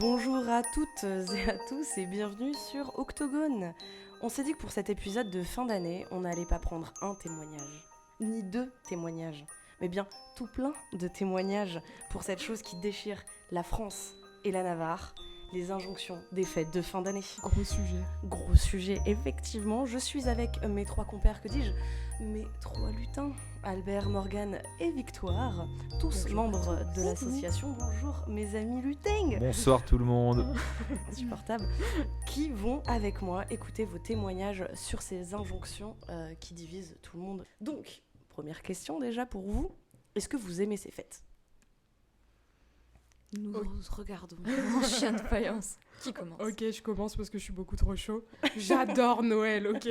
Bonjour à toutes et à tous et bienvenue sur Octogone. On s'est dit que pour cet épisode de fin d'année, on n'allait pas prendre un témoignage, ni deux témoignages, mais bien tout plein de témoignages pour cette chose qui déchire la France et la Navarre, les injonctions des fêtes de fin d'année. Gros sujet, effectivement. Je suis avec mes trois compères, que dis-je, mes trois lutins, Albert, Morgane et Victoire, tous membres de l'association. Bonjour mes amis lutins. Bonsoir tout le monde. Insupportable. Qui vont avec moi écouter vos témoignages sur ces injonctions qui divisent tout le monde. Donc, première question déjà pour vous. Est-ce que vous aimez ces fêtes ? Nous regardons en chien de faïence. Qui commence ? Ok, je commence parce que je suis beaucoup trop chaud. J'adore Noël, ok.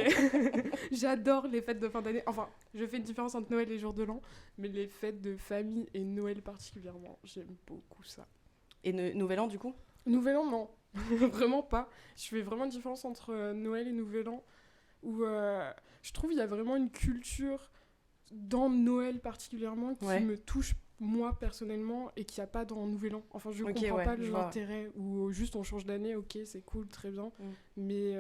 J'adore les fêtes de fin d'année. Enfin, je fais une différence entre Noël et jour de l'an, mais les fêtes de famille et Noël particulièrement, j'aime beaucoup ça. Et Nouvel An du coup ? Nouvel An, non. Vraiment pas. Je fais vraiment une différence entre Noël et Nouvel An, où je trouve qu'il y a vraiment une culture dans Noël particulièrement qui me touche moi personnellement et qu'il n'y a pas dans Nouvel An. Enfin, je comprends pas l'intérêt où juste on change d'année, ok, c'est cool, très bien. Mais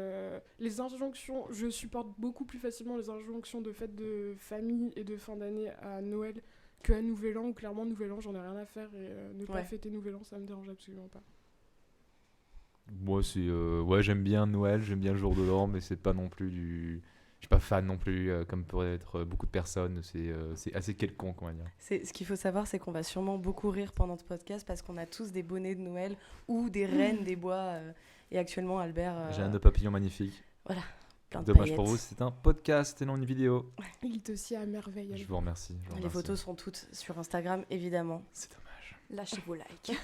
les injonctions, je supporte beaucoup plus facilement les injonctions de fêtes de famille et de fin d'année à Noël qu'à Nouvel An, où clairement Nouvel An, j'en ai rien à faire et ne pas fêter Nouvel An, ça me dérange absolument pas. Moi, c'est j'aime bien Noël, j'aime bien le jour de l'an, mais c'est pas non plus du... Je suis pas fan non plus, comme pourraient être beaucoup de personnes. C'est assez quelconque, on va dire. Ce qu'il faut savoir, c'est qu'on va sûrement beaucoup rire pendant ce podcast parce qu'on a tous des bonnets de Noël ou des reines des bois. Et actuellement, Albert... J'ai un nœud papillon magnifique. Voilà, plein de Dommage paillettes. pour vous, c'est un podcast et non une vidéo. Il te scie à merveille. Je vous remercie. Les photos sont toutes sur Instagram, évidemment. C'est dommage. Lâchez vos likes.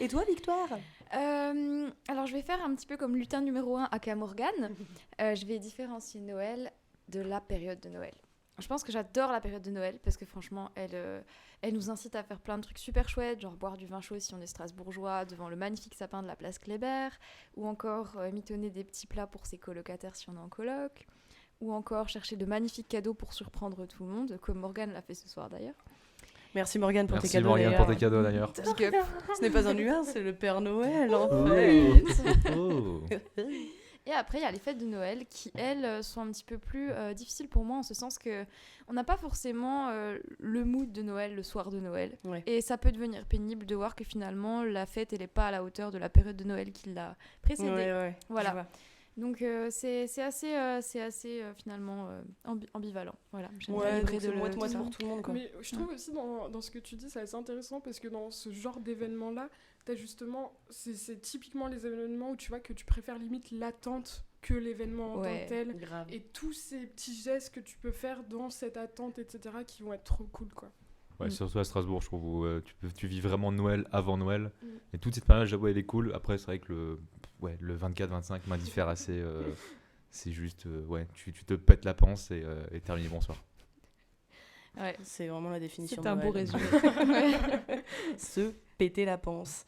Et toi, Victoire ? Alors, je vais faire un petit peu comme lutin numéro 1 aka Morgane. Je vais différencier Noël de la période de Noël. Je pense que j'adore la période de Noël parce que franchement, elle nous incite à faire plein de trucs super chouettes, genre boire du vin chaud si on est strasbourgeois devant le magnifique sapin de la place Kléber, ou encore mitonner des petits plats pour ses colocataires si on est en coloc, ou encore chercher de magnifiques cadeaux pour surprendre tout le monde, comme Morgane l'a fait ce soir d'ailleurs. Merci Morgane pour tes cadeaux. Merci Morgane pour tes cadeaux d'ailleurs. Parce que ce n'est pas un humain, c'est le Père Noël en fait. Et après, il y a les fêtes de Noël qui, elles, sont un petit peu plus difficiles pour moi, en ce sens qu'on n'a pas forcément le mood de Noël le soir de Noël. Ouais. Et ça peut devenir pénible de voir que finalement, la fête, elle n'est pas à la hauteur de la période de Noël qui l'a précédée. Ouais, voilà. Donc, c'est assez finalement ambivalent. Voilà. C'est moite-moite pour tout le monde, quoi. Mais je trouve aussi dans ce que tu dis, c'est assez intéressant parce que dans ce genre d'événements-là, t'as justement, c'est typiquement les événements où tu vois que tu préfères limite l'attente que l'événement en tant que tel. Grave. Et tous ces petits gestes que tu peux faire dans cette attente, etc., qui vont être trop cool, quoi. Ouais, surtout à Strasbourg, je trouve, où tu vis vraiment Noël avant Noël. Et toute cette période, j'avoue, elle est cool. Après, c'est vrai que le 24-25 m'indiffère assez. C'est juste, tu te pètes la panse et terminé, bonsoir. Ouais, c'est vraiment la définition. C'est un beau résumé. Se péter la panse.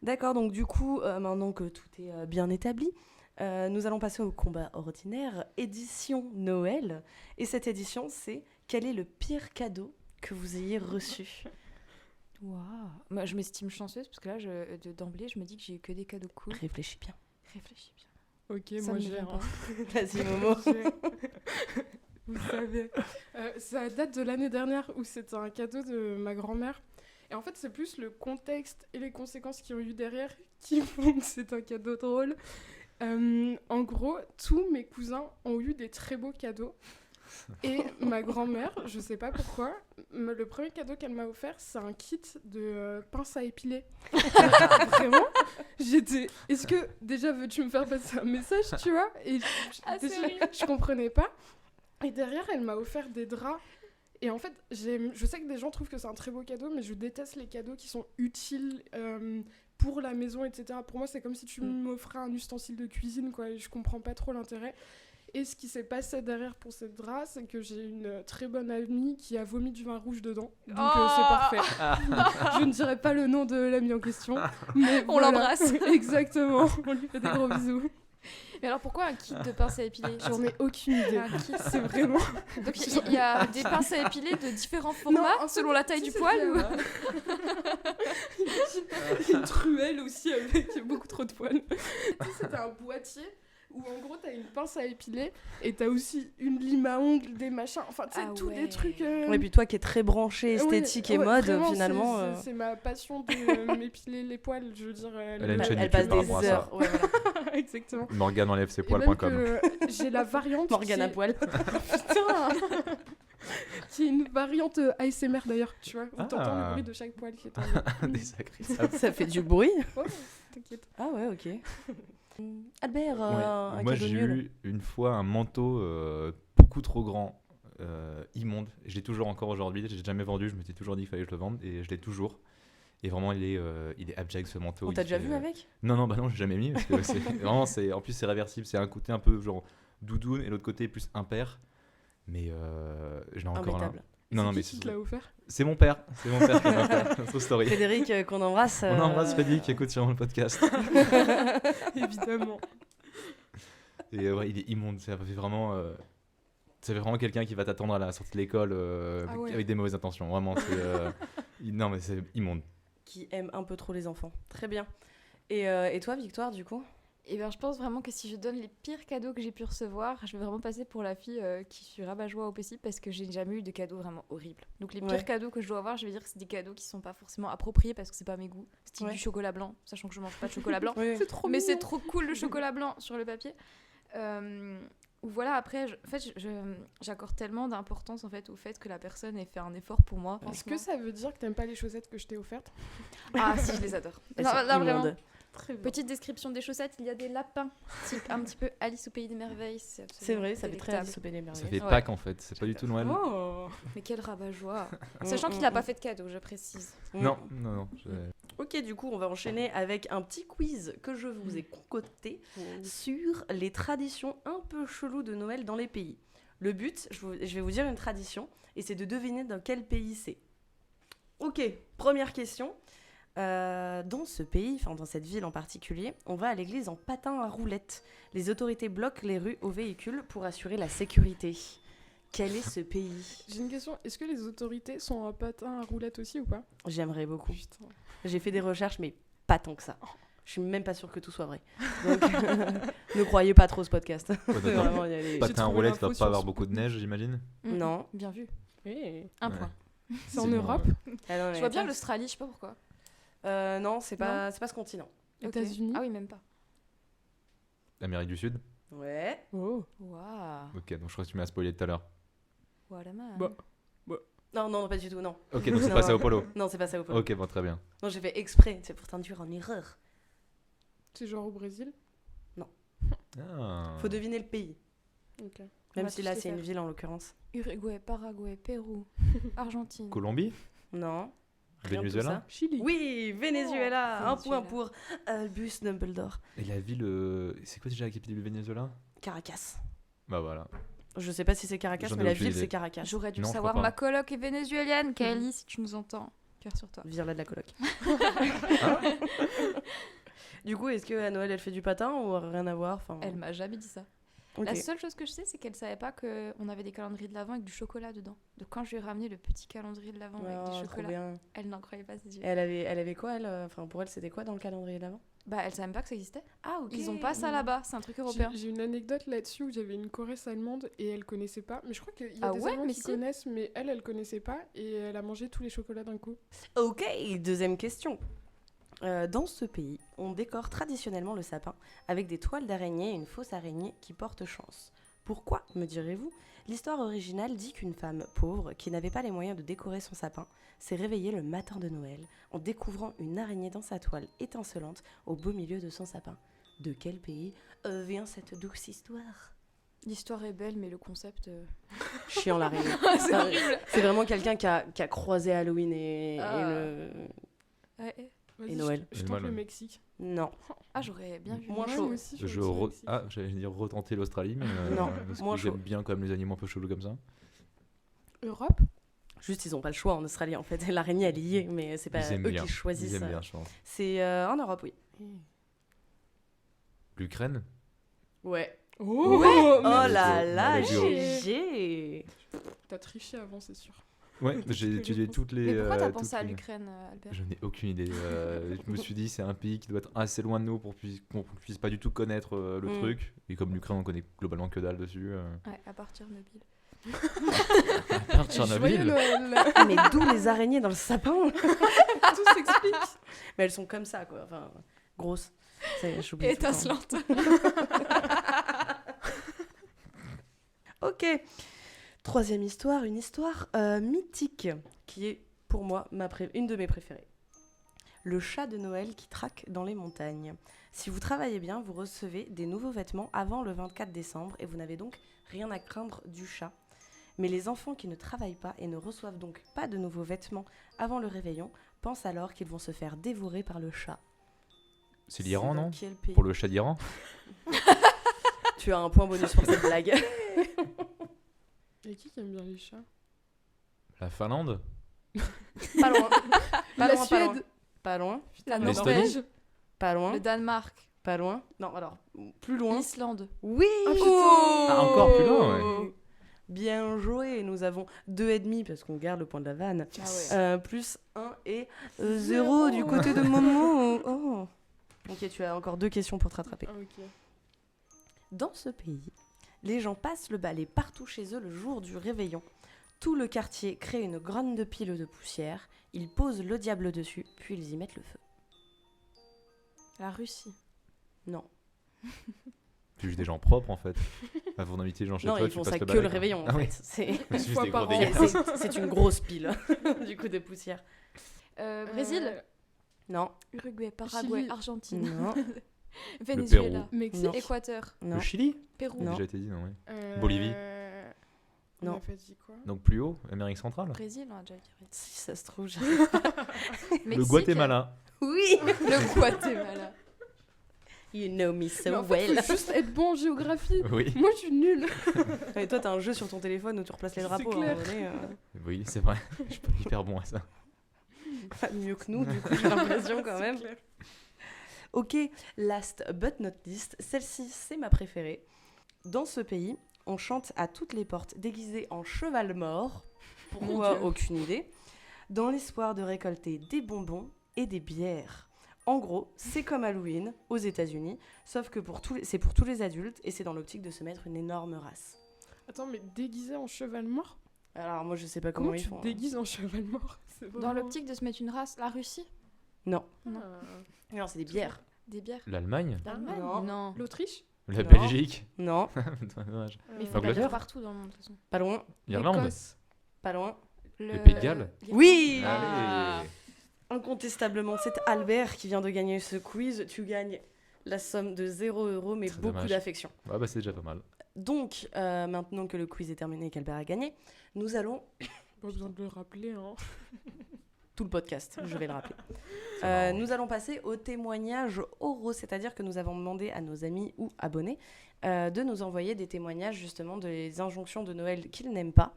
D'accord, donc du coup, maintenant que tout est bien établi, nous allons passer au combat ordinaire, édition Noël. Et cette édition, c'est quel est le pire cadeau que vous ayez reçu ? Waouh. Moi, je m'estime chanceuse parce que là, d'emblée, je me dis que j'ai eu que des cadeaux cool. Réfléchis bien. Ok, Ça moi me j'ai vient pas. Vas-y, Momo. Vous savez, ça date de l'année dernière où c'était un cadeau de ma grand-mère. Et en fait, c'est plus le contexte et les conséquences qu'il y a eu derrière qui font que c'est un cadeau drôle. En gros, tous mes cousins ont eu des très beaux cadeaux. Et ma grand-mère, je sais pas pourquoi, le premier cadeau qu'elle m'a offert, c'est un kit de pince à épiler. Vraiment, j'étais... Est-ce que, déjà, veux-tu me faire passer un message, tu vois ? Et je comprenais pas. Et derrière, elle m'a offert des draps. Et en fait, je sais que des gens trouvent que c'est un très beau cadeau, mais je déteste les cadeaux qui sont utiles pour la maison, etc. Pour moi, c'est comme si tu m'offrais un ustensile de cuisine, quoi. Et je comprends pas trop l'intérêt. Et ce qui s'est passé derrière pour cette drap, c'est que j'ai une très bonne amie qui a vomi du vin rouge dedans. Donc c'est parfait. Je ne dirai pas le nom de l'amie en question. Mais On l'embrasse. Exactement. On lui fait des gros bisous. Mais alors pourquoi un kit de pinces à épiler? J'en ai aucune idée. Un kit. C'est vraiment. Donc il y a des pinces à épiler de différents formats en fait, selon la taille si, du c'est poil bien. ou... Il y a une truelle aussi avec beaucoup trop de poils. Tu sais, c'était un boîtier où en gros t'as une pince à épiler et t'as aussi une lime à ongles, des machins, enfin tu sais, Ah tous ouais. des trucs. Ouais, puis toi qui es très branché esthétique et ouais, mode, vraiment, finalement. c'est ma passion de m'épiler les poils, je veux dire. Elle a une chaîne Elle YouTube passe par des rapport à ça. heures. Ouais, voilà. Exactement. Morgane enlève ses Et même poils.com. que j'ai la variante. Morgane à qui est- poil. Putain Qui est une variante ASMR d'ailleurs, tu vois. Où Ah. t'entends le bruit de chaque poil qui est tombé. Des sacrés sapes. Ça fait du bruit. Ouais, t'inquiète. Ah ouais, ok. Albert, Ouais. un Moi, cadeau j'ai nul. eu une fois un manteau beaucoup trop grand, immonde. Je l'ai toujours encore aujourd'hui. Je l'ai jamais vendu. Je m'étais toujours dit qu'il fallait que je le vende et je l'ai toujours. Et vraiment, il est abject ce manteau. On Il t'a déjà fait, vu avec Non, bah non, j'ai jamais mis parce que vraiment, en plus, c'est réversible. C'est un côté un peu genre doudoune et l'autre côté plus impair. Mais je l'ai encore là. Impeccable. Non, C'est mais qui te l'a offert? c'est mon père. C'est mon père qui m'a fait notre story. Frédéric, qu'on embrasse. On embrasse Freddy qui écoute sûrement le podcast. Évidemment. Et ouais, il est immonde. C'est vraiment quelqu'un qui va t'attendre à la sortie de l'école Ah ouais. avec des mauvaises intentions. Vraiment, non, mais c'est immonde. Qui aime un peu trop les enfants. Très bien. Et toi, Victoire, du coup? Et bien je pense vraiment que si je donne les pires cadeaux que j'ai pu recevoir, je vais vraiment passer pour la fille qui suis rabat-joie au possible parce que j'ai jamais eu de cadeaux vraiment horribles. Donc les pires Ouais. cadeaux que je dois avoir, je vais dire que c'est des cadeaux qui sont pas forcément appropriés parce que c'est pas mes goûts. Style Ouais. du chocolat blanc, sachant que je mange pas de chocolat blanc. Oui. C'est trop Mais mignon. c'est trop cool le chocolat blanc sur le papier. Ou voilà, après, j'accorde tellement d'importance en fait au fait que la personne ait fait un effort pour moi. Est-ce que ça veut dire que t'aimes pas les chaussettes que je t'ai offertes? Ah si, je les adore. Elles Non, sont là, vraiment. immondes. Très bien. Petite description des chaussettes, il y a des lapins, type un petit peu Alice au pays des merveilles. C'est absolument vrai, ça fait très délectable. Alice au Pays des Ça Merveilles. fait Ouais. Pâques en fait. C'est pas du tout Noël. Oh. Mais quel rabat-joie. Sachant qu'il n'a pas fait de cadeau, je précise. Non. Ok, du coup, on va enchaîner avec un petit quiz que je vous ai concocté sur les traditions un peu cheloues de Noël dans les pays. Le but, je vais vous dire une tradition, et c'est de deviner dans quel pays c'est. Ok, première question. Dans ce pays, enfin dans cette ville en particulier, on va à l'église en patin à roulettes. Les autorités bloquent les rues aux véhicules pour assurer la sécurité. Quel est ce pays? J'ai une question. Est-ce que les autorités sont en patin à roulettes aussi ou pas? J'aimerais beaucoup. Putain. J'ai fait des recherches, mais pas tant que ça. Je suis même pas sûre que tout soit vrai. Donc, ne croyez pas trop ce podcast. Vraiment, il y a des- Patin à trouvé roulette, il va l'info pas sur avoir ce beaucoup de neige, j'imagine. Non. Bien vu. Oui. Un Ouais. point. C'est en bon, Europe? Ah non, Je mais vois bien attends. l'Australie, je sais pas pourquoi. Non, c'est pas ce continent. Ok. États-Unis? Ah oui, même pas. Amérique du Sud. Ouais. Oh. Waouh. Ok, donc je crois que tu m'as spoilé tout à l'heure. Voilà, man. Bah. Non, pas du tout, non. Ok, donc c'est Non. pas Sao Paulo. Non, c'est pas ça au Polo. Ok, bon, très bien. Non, j'ai fait exprès, c'est pour t'induire en erreur. C'est genre au Brésil? Ah. Faut deviner le pays. Ok. On Même va si tous là, les c'est une faire. ville en l'occurrence. Uruguay, Paraguay, Pérou, Argentine. Colombie. Non. Rien de tout Venezuela. ça. Chili. Oui, Venezuela. Oh, Un Venezuela. point pour Albus Dumbledore. Et la ville. C'est quoi déjà la capitale du Venezuela? Caracas. Bah voilà. Je sais pas si c'est Caracas, J'en ai mais la aucune ville, idée. c'est Caracas. J'aurais dû Non, le je savoir. crois pas. Ma coloc est vénézuélienne. Kelly, si tu nous entends, cœur sur toi. Vire-la de la coloc. Du coup, est-ce qu'à Noël, elle fait du patin ou rien à voir? Enfin, Elle m'a jamais dit ça. ok. La seule chose que je sais, c'est qu'elle savait pas qu'on avait des calendriers de l'Avent avec du chocolat dedans. Donc quand je lui ai ramené le petit calendrier de l'Avent avec Oh, des trop chocolats, bien. elle n'en croyait pas ses yeux. Elle avait quoi, elle Enfin, pour elle, c'était quoi dans le calendrier d'avant? Bah, elle savait même pas que ça existait. Ah, ok. Ils ont pas ça là-bas, c'est un truc européen. J'ai une anecdote là-dessus où j'avais une choresse allemande et elle connaissait pas. Mais je crois qu'il y a Ah des ouais, Allemands mais qui si. connaissent, mais elle connaissait pas et elle a mangé tous les chocolats d'un coup. Ok, deuxième question. Dans ce pays, on décore traditionnellement le sapin avec des toiles d'araignée et une fausse araignée qui porte chance. Pourquoi, me direz-vous? L'histoire originale dit qu'une femme pauvre, qui n'avait pas les moyens de décorer son sapin, s'est réveillée le matin de Noël en découvrant une araignée dans sa toile étincelante au beau milieu de son sapin. De quel pays vient cette douce histoire? L'histoire est belle, mais le concept. Chiant l'araignée. C'est horrible. C'est vraiment quelqu'un qui a croisé Halloween et Ah. le... Ouais. Vas-y, Et Noël. Je Et tente Noël, le ouais. Mexique. Non. Ah, j'aurais bien vu. Moins Ouais, chaud. moi aussi, j'aurais dit le Mexique. J'allais dire retenter l'Australie, mais Non, parce moins que chaud. j'aime bien quand même les animaux un peu chelous comme ça. Europe? Juste, ils ont pas le choix en Australie, en fait. L'araignée, elle y est, mais c'est pas Ils aiment eux bien. qui choisissent. Ils aiment bien, je pense. C'est en Europe, oui. L'Ukraine. Ouais. Oh, Ouais. Oh mais là là, Let's go. GG. T'as triché avant, c'est sûr. Ouais, j'ai étudié toutes les. Mais pourquoi t'as toutes pensé à les- l'Ukraine, Albert? Je n'ai aucune idée. Je me suis dit, c'est un pays qui doit être assez loin de nous pour qu'on puisse pas du tout connaître le truc. Et comme l'Ukraine, on connaît globalement que dalle dessus. Ouais, à part Tchernobyl. Tchernobyl. Joyeux Noël. Mais d'où les araignées dans le sapin? Tout s'explique. Mais elles sont comme ça, quoi. Enfin, grosses. J'oublie Et tout le temps. étincelante. Ok. Troisième histoire, une histoire mythique, qui est pour moi une de mes préférées. Le chat de Noël qui traque dans les montagnes. Si vous travaillez bien, vous recevez des nouveaux vêtements avant le 24 décembre et vous n'avez donc rien à craindre du chat. Mais les enfants qui ne travaillent pas et ne reçoivent donc pas de nouveaux vêtements avant le réveillon pensent alors qu'ils vont se faire dévorer par le chat. C'est l'Iran, dans non quel pays? Pour le chat d'Iran. Tu as un point bonus pour cette blague. Et qui aime bien les chats? La Finlande. Pas loin. Pas La loin, pas loin. Suède. Pas loin. La L'Estonie. Norvège. Pas loin. Le Danemark. Pas loin. Non, alors, plus loin. L'Islande. Oui. Ah, encore plus loin, ouais. Bien joué. Nous avons 2,5 parce qu'on garde le point de la vanne. Ah ouais. Plus 1 et 0 du côté de Momo. Oh. Ok, tu as encore 2 questions pour te rattraper. Ah, ok. Dans ce pays, les gens passent le balai partout chez eux le jour du réveillon. Tout le quartier crée une grande pile de poussière. Ils posent le diable dessus, puis ils y mettent le feu. La Russie. Non. C'est juste des gens propres en fait. Avant d'inviter les gens chez Non, toi, ils tu font passes ça le que balai, le quoi. réveillon, en Ah oui. fait. C'est... C'est juste fois des par gros an. dégâts. c'est une grosse pile, du coup, de poussière. Brésil. Non. Uruguay. Paraguay. Chili. Argentine. Non. Venezuela. Mexique. Non. Équateur. Non. Le Chili Pérou. Ça a Non. déjà été dit, non, oui. Euh, Bolivie. On Non. a fait dit quoi? Donc plus haut, Amérique centrale. Brésil, on a déjà dit. Si ça se trouve, Le Mexique. Guatemala. Oui. Le Guatemala. You know me so Mais en fait, well. faut juste être bon en géographie. Oui. Moi, je suis nulle. Et toi, t'as un jeu sur ton téléphone où tu replaces les C'est drapeaux. clair. À un moment donné, Oui, c'est vrai. Je suis pas hyper bon à ça. pas mieux que nous, du coup, j'ai l'impression quand même. C'est clair. Ok, last but not least, celle-ci, c'est ma préférée. Dans ce pays, on chante à toutes les portes déguisé en cheval mort. Pourquoi? Dieu. Aucune idée. Dans l'espoir de récolter des bonbons et des bières. En gros, c'est comme Halloween aux États-Unis, sauf que c'est pour tous les adultes et c'est dans l'optique de se mettre une énorme race. Attends, mais déguisé en cheval mort? Alors moi, je sais pas comment, Comment ils tu font. te déguises en cheval mort? C'est Dans vraiment- l'optique de se mettre une race. La Russie. Non, Non. non, c'est des bières. Des bières. L'Allemagne. L'Allemagne. non. Non. L'Autriche? La Non. Belgique. Non, Dommage. Mais il faut L'Angleterre. pas dire partout dans le monde de toute façon. pas loin, L'Irlande. L'Écosse. pas loin. Le Pays de Galles. l'Irlande. Oui. Ah. Allez. Incontestablement, c'est Albert qui vient de gagner ce quiz. Tu gagnes la somme de 0 €, mais Très beaucoup dommage. d'affection. Ah bah c'est déjà pas mal. Donc, maintenant que le quiz est terminé et qu'Albert a gagné, nous allons... Pas besoin de le rappeler, hein. Tout le podcast, je vais le rappeler. Ça m'arrange. Nous allons passer aux témoignages oraux, c'est-à-dire que nous avons demandé à nos amis ou abonnés de nous envoyer des témoignages justement des injonctions de Noël qu'ils n'aiment pas.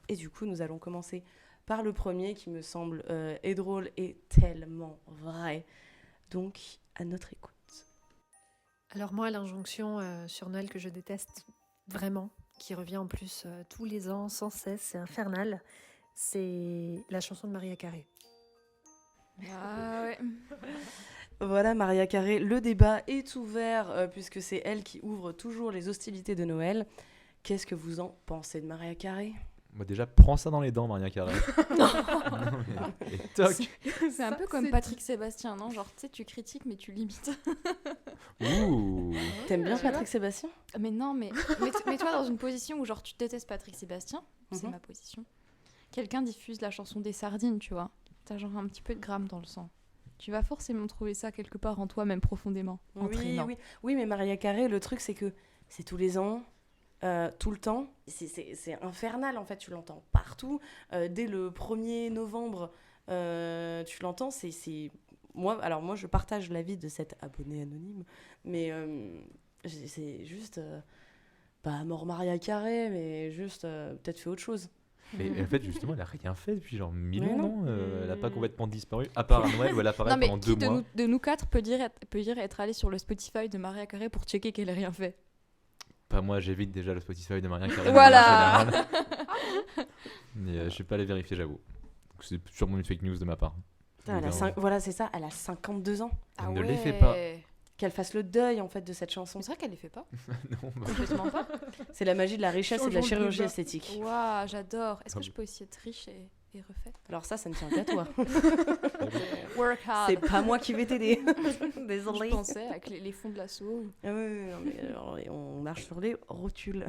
Et du coup, nous allons commencer par le premier qui me semble est drôle et tellement vrai. Donc, à notre écoute. Alors moi, l'injonction sur Noël que je déteste vraiment, qui revient en plus tous les ans sans cesse, c'est infernal, c'est la chanson de Maria Carey. Ah ouais. Voilà, Maria Carey, le débat est ouvert puisque c'est elle qui ouvre toujours les hostilités de Noël. Qu'est-ce que vous en pensez de Maria Carey? Bah déjà, prends ça dans les dents, Maria Carey. Non, mais- Et toc. C'est un Ça, peu comme c'est Patrick Sébastien, non? Genre, tu sais, tu critiques, mais tu limites. Ouh. T'aimes bien tu vois. Patrick Sébastien? Mais non, mais mets-toi dans une position où, genre, tu détestes Patrick Sébastien. C'est Mhm. ma position. Quelqu'un diffuse la chanson des sardines, tu vois. T'as genre un petit peu de grammes dans le sang. Tu vas forcément trouver ça quelque part en toi, même profondément. Oui, entraînant. oui, mais Maria Carey, le truc c'est que c'est tous les ans, tout le temps. C'est infernal en fait, tu l'entends partout. Dès le 1er novembre, tu l'entends. Moi, je partage l'avis de cet abonné anonyme, mais c'est juste, pas mort Maria Carey, mais juste peut-être fait autre chose. Mais en fait, justement, elle a rien fait depuis genre 1000 Mais ans, non. non Elle a pas complètement disparu, à part à Noël où elle apparaît Non, mais pendant qui 2 mois. de nous quatre peut dire être allé sur le Spotify de Maria Carré pour checker qu'elle ait rien fait? Pas moi, j'évite déjà le Spotify de Maria Carré. Voilà. en général. Mais je vais pas les vérifier, j'avoue. Donc, c'est sûrement une fake news de ma part. Putain, voilà, c'est ça, elle a 52 ans. Elle ne les fait pas. Qu'elle fasse le deuil en fait de cette chanson. C'est vrai qu'elle les fait pas. Non, bah, Complètement pas. C'est la magie de la richesse et de la Changeons de chirurgie débat. esthétique. Waouh, j'adore. Est-ce Ah que je bon. peux aussi être riche et refaite? Alors ça ne tient qu'à toi. Work hard. C'est pas moi qui vais t'aider. Je Désolée. pensais avec les fonds de l'assaut. Ah oui, non, mais alors, on marche sur les rotules.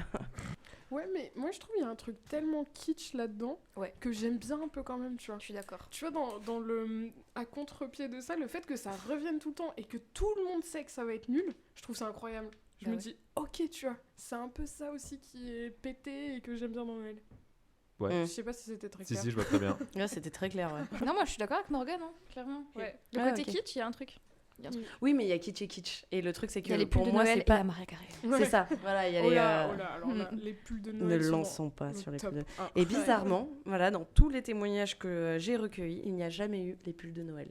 Ouais, mais moi je trouve qu'il y a un truc tellement kitsch là-dedans Ouais. que j'aime bien un peu quand même, tu vois. Je suis d'accord. Tu vois, dans le à contre-pied de ça, le fait que ça revienne tout le temps et que tout le monde sait que ça va être nul, je trouve ça incroyable. Je Bah me ouais. dis, ok, tu vois, c'est un peu ça aussi qui est pété et que j'aime bien dans Noël. Ouais. Mm. Je sais pas si c'était très Si, clair. si, je vois très bien. Là, c'était très clair, ouais. Non, moi je suis d'accord avec Morgane, hein, clairement. Ouais. Le Ah, côté ok. kitsch, il y a un truc. Oui, mais il y a kitsch et kitsch. Et le truc, c'est Il y a que les pulls pour de moi, Noël c'est et pas. la Maria Carré. C'est ça. Voilà, il y a Oh les. là, oh là, alors là, les pulls de Ne Noël sont lançons pas au sur les top pulls de. 1. Et bizarrement, voilà, dans tous les témoignages que j'ai recueillis, il n'y a jamais eu les pulls de Noël.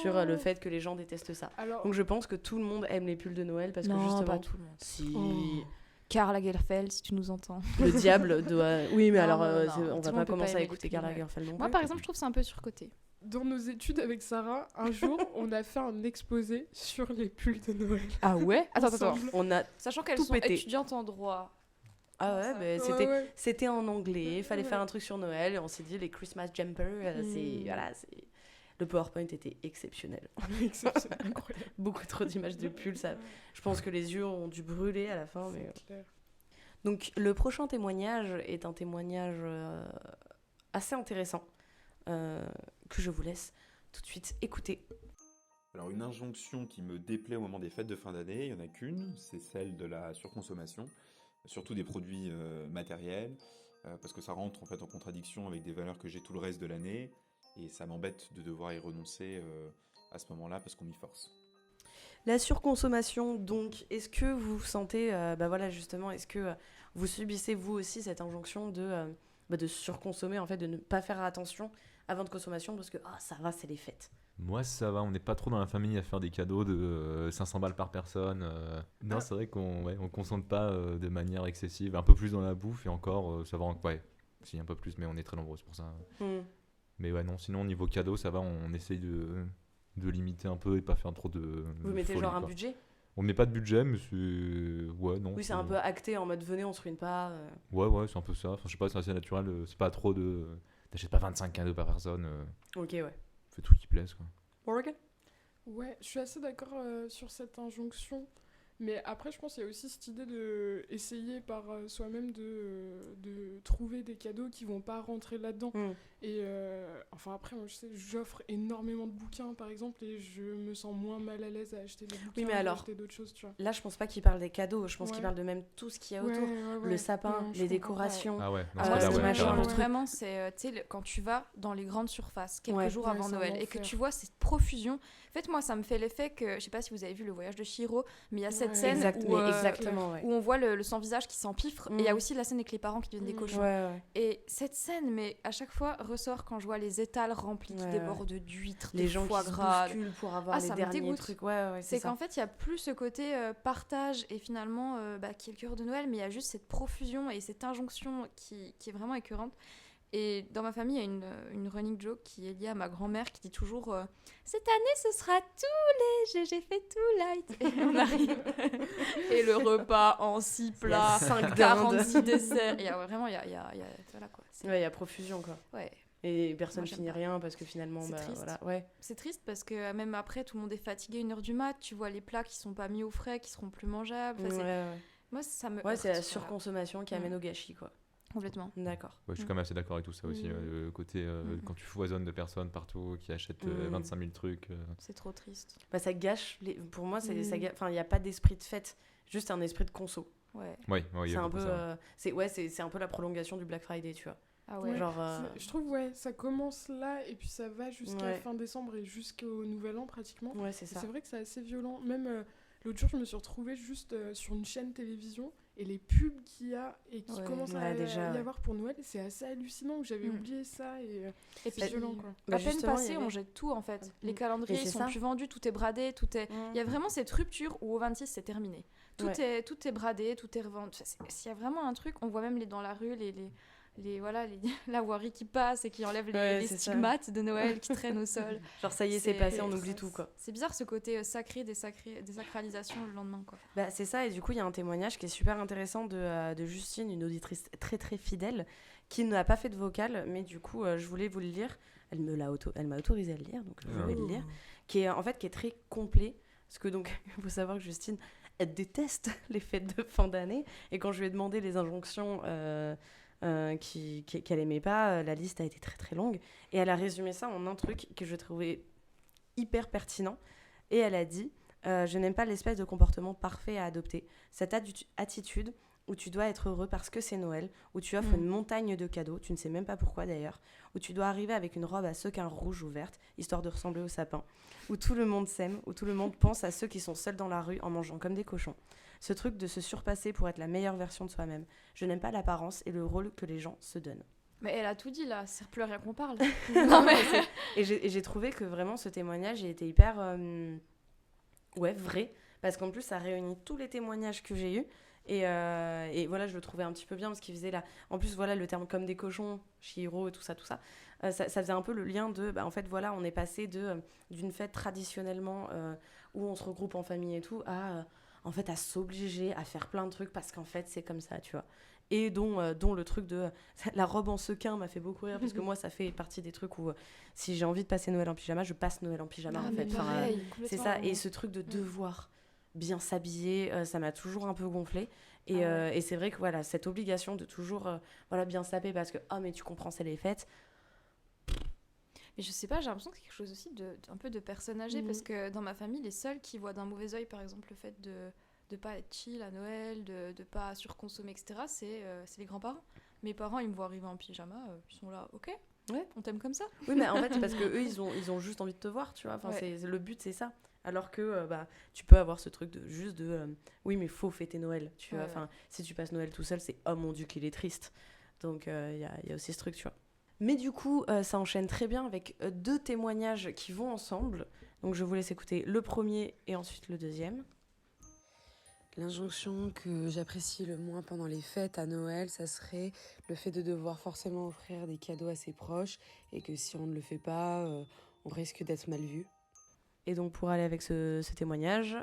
Sur le fait que les gens détestent ça. Alors, Donc je pense que tout le monde aime les pulls de Noël parce que Non, justement. pas tout le monde. Si. Oh. Karl Lagerfeld, si tu nous entends. Le diable doit. Oui, mais Non, alors, non, on non, tout va le monde pas peut pas commencer à aimer écouter les Karl pulls de Lagerfeld non Moi, plus. par exemple, je trouve que c'est un peu surcoté. dans nos études avec Sarah, un jour, on a fait un exposé sur les pulls de Noël. Ah ouais? Attends. Ensemble. On a. Sachant qu'elles Tout sont pété. étudiantes en droit. Ah ouais, Ça. bah, Ouais, c'était. ouais. C'était en anglais, il fallait Ouais. faire un truc sur Noël et on s'est dit les Christmas jumpers, c'est Mm. voilà, c'est le PowerPoint était exceptionnel. C'est incroyable. Beaucoup trop d'images de pulls, ça. Je pense que les yeux ont dû brûler à la fin. Mais... C'est clair. Donc le prochain témoignage est un témoignage assez intéressant que je vous laisse tout de suite écouter. Alors une injonction qui me déplaît au moment des fêtes de fin d'année, il n'y en a qu'une, c'est celle de la surconsommation, surtout des produits matériels, parce que ça rentre en fait en contradiction avec des valeurs que j'ai tout le reste de l'année, et ça m'embête de devoir y renoncer à ce moment-là parce qu'on m'y force. La surconsommation, donc, est-ce que vous sentez, bah voilà justement, est-ce que vous subissez vous aussi cette injonction de surconsommer, en fait, de ne pas faire attention avant de consommation parce que ça va, c'est les fêtes. Moi, ça va, on n'est pas trop dans la famille à faire des cadeaux de 500 balles par personne. Non, c'est vrai qu'on on consomme pas de manière excessive, un peu plus dans la bouffe et encore, ça va, ouais, si un peu plus, mais on est très nombreux, c'est pour ça. Mais ouais, non, sinon, niveau cadeau, ça va, on essaye de limiter un peu et pas faire trop de. Vous de mettez folie, genre un quoi. budget? On met pas de budget, mais c'est. Ouais, non. Oui, c'est un peu acté en mode venez, on se ruine pas. Ouais, c'est un peu ça. Enfin, je sais pas, c'est assez naturel. C'est pas trop de. T'achètes pas 25 cadeaux par personne. Ok, ouais. Fais tout qui plaise, quoi. Morgan? Ouais, je suis assez d'accord sur cette injonction. Mais après, je pense qu'il y a aussi cette idée de essayer par soi-même de trouver des cadeaux qui vont pas rentrer là-dedans. Et enfin, après, moi, je sais, j'offre énormément de bouquins, par exemple, et je me sens moins mal à l'aise à acheter des bouquins, mais qu'à alors, acheter d'autres choses, tu vois. Là, je pense pas qu'il parle des cadeaux, je pense qu'il Ouais. parle de même tout ce qu'il y a Ouais, autour. ouais, Le sapin, Non, je les comprends décorations. Ah ouais, dans Ah, ce ouais, cas-là, c'est ouais, machin, carrément. le truc. Vraiment, c'est tu sais, quand tu vas dans les grandes surfaces quelques Ouais. jours Ouais, avant c'est un Noël et que enfer. tu vois cette profusion. En fait, moi, ça me fait l'effet que, je sais pas si vous avez vu le voyage de Chihiro, mais il y a cette Ouais. scène Mais où, exactement, ouais. où on voit le sans-visage qui s'empiffre. Et il y a aussi la scène avec les parents qui deviennent des Mm. cochons. Ouais. Et cette scène, mais à chaque fois, ressort quand je vois les étals remplis qui Ouais, débordent d'huîtres, Les de gens foie qui se gras. bousculent pour avoir Ah, les ça me derniers dégoûte. trucs. Ouais, C'est ça. qu'en fait, il n'y a plus ce côté partage et finalement qui est le cœur de Noël, mais il y a juste cette profusion et cette injonction qui est vraiment écœurante. Et dans ma famille, il y a une running joke qui est liée à ma grand-mère qui dit toujours cette année, ce sera tout léger, j'ai fait tout light. Et on arrive. Et le repas en 6 plats, 5 46 desserts. Et vraiment, il y a voilà quoi. Ouais, il y a profusion, quoi. Ouais. Et personne Moi, j'aime finit pas. rien parce que finalement, C'est bah triste. voilà. Ouais. C'est triste parce que même après, tout le monde est fatigué 1h du mat. Tu vois les plats qui sont pas mis au frais, qui seront plus mangeables. Enfin, Ouais, moi, ça me ouais, c'est la heurte, surconsommation qui amène au gâchis, quoi. complètement. D'accord. Ouais, je suis quand même assez d'accord avec tout ça aussi. Le côté, quand tu foisonnes de personnes partout qui achètent 25 000 trucs. C'est trop triste. Bah, ça gâche. Pour moi, ça Mm. enfin, il n'y a pas d'esprit de fête, juste un esprit de conso. Ouais. Ouais, il y C'est a un beaucoup peu, ça. c'est un peu la prolongation du Black Friday, tu vois. Ah Ouais. ouais. Genre, Je trouve, ouais, ça commence là et puis ça va jusqu'à Ouais. fin décembre et jusqu'au nouvel an pratiquement. ouais, c'est Et ça. c'est vrai que c'est assez violent. Même l'autre jour, je me suis retrouvée juste sur une chaîne télévision et les pubs qu'il y a et qui Ouais. commencent Ouais, à déjà, y ouais. avoir pour Noël, c'est assez hallucinant. J'avais oublié ça et Et c'est puis, violent, quoi. Bah, à peine justement, il y passé, avait- on jette tout en fait. Les Mm. calendriers Mais c'est ils sont ça. plus vendus, tout est bradé, tout est. Il y a vraiment cette rupture où au 26 c'est terminé. Tout est bradé, tout est revendu. S'il y a vraiment un truc, on voit même dans la rue la voirie qui passe et qui enlève Ouais, les c'est ça. stigmates de Noël qui traînent au sol. Genre ça y est, c'est passé, on oublie tout quoi. C'est bizarre ce côté sacré, désacralisation le lendemain quoi. Bah, c'est ça, et du coup, il y a un témoignage qui est super intéressant de Justine, une auditrice très très fidèle, qui n'a pas fait de vocal, mais du coup, je voulais vous le lire. Elle m'a autorisé à le lire, donc je voulais le lire. Qui est très complet, parce que donc, il faut savoir que Justine, elle déteste les fêtes de fin d'année, et quand je lui ai demandé les injonctions qu'elle aimait pas, la liste a été très très longue, et elle a résumé ça en un truc que je trouvais hyper pertinent, et elle a dit je n'aime pas l'espèce de comportement parfait à adopter. Cette attitude où tu dois être heureux parce que c'est Noël, où tu offres une montagne de cadeaux, tu ne sais même pas pourquoi d'ailleurs, où tu dois arriver avec une robe à sequins rouge ou verte, histoire de ressembler au sapin, où tout le monde s'aime, où tout le monde pense à ceux qui sont seuls dans la rue en mangeant comme des cochons. Ce truc de se surpasser pour être la meilleure version de soi-même. Je n'aime pas l'apparence et le rôle que les gens se donnent. Mais elle a tout dit là, c'est plus rien qu'on parle. Non, mais et j'ai trouvé que vraiment ce témoignage il était hyper vrai, parce qu'en plus ça réunit tous les témoignages que j'ai eus, et voilà, je le trouvais un petit peu bien parce qu'il faisait là, en plus voilà, le terme comme des cochons, Chihiro et tout ça, ça faisait un peu le lien de, en fait voilà, on est passé d'une fête traditionnellement où on se regroupe en famille et tout, en fait à s'obliger à faire plein de trucs parce qu'en fait c'est comme ça, tu vois. Et dont le truc de la robe en sequin m'a fait beaucoup rire, parce que moi ça fait partie des trucs où si j'ai envie de passer Noël en pyjama, je passe Noël en pyjama en fait. Enfin, c'est ça, et ce truc de devoir bien s'habiller, ça m'a toujours un peu gonflé, et c'est vrai que voilà, cette obligation de toujours bien se taper parce que mais tu comprends, c'est les fêtes. Mais je sais pas, j'ai l'impression que c'est quelque chose aussi un peu de personne âgée, parce que dans ma famille, les seuls qui voient d'un mauvais œil, par exemple, le fait de pas être chill à Noël, de pas surconsommer, etc., c'est les grands-parents. Mes parents, ils me voient arriver en pyjama, ils sont là, ok, on t'aime comme ça. Oui, mais en fait, c'est parce que eux, ils ont juste envie de te voir, tu vois. Enfin, le but, c'est ça. Alors que tu peux avoir ce truc oui, mais faut fêter Noël, tu vois. Enfin, si tu passes Noël tout seul, c'est oh mon Dieu qu'il est triste. Donc il y a aussi ce truc, tu vois. Mais du coup, ça enchaîne très bien avec deux témoignages qui vont ensemble. Donc je vous laisse écouter le premier et ensuite le deuxième. L'injonction que j'apprécie le moins pendant les fêtes à Noël, ça serait le fait de devoir forcément offrir des cadeaux à ses proches, et que si on ne le fait pas, on risque d'être mal vu. Et donc pour aller avec ce témoignage...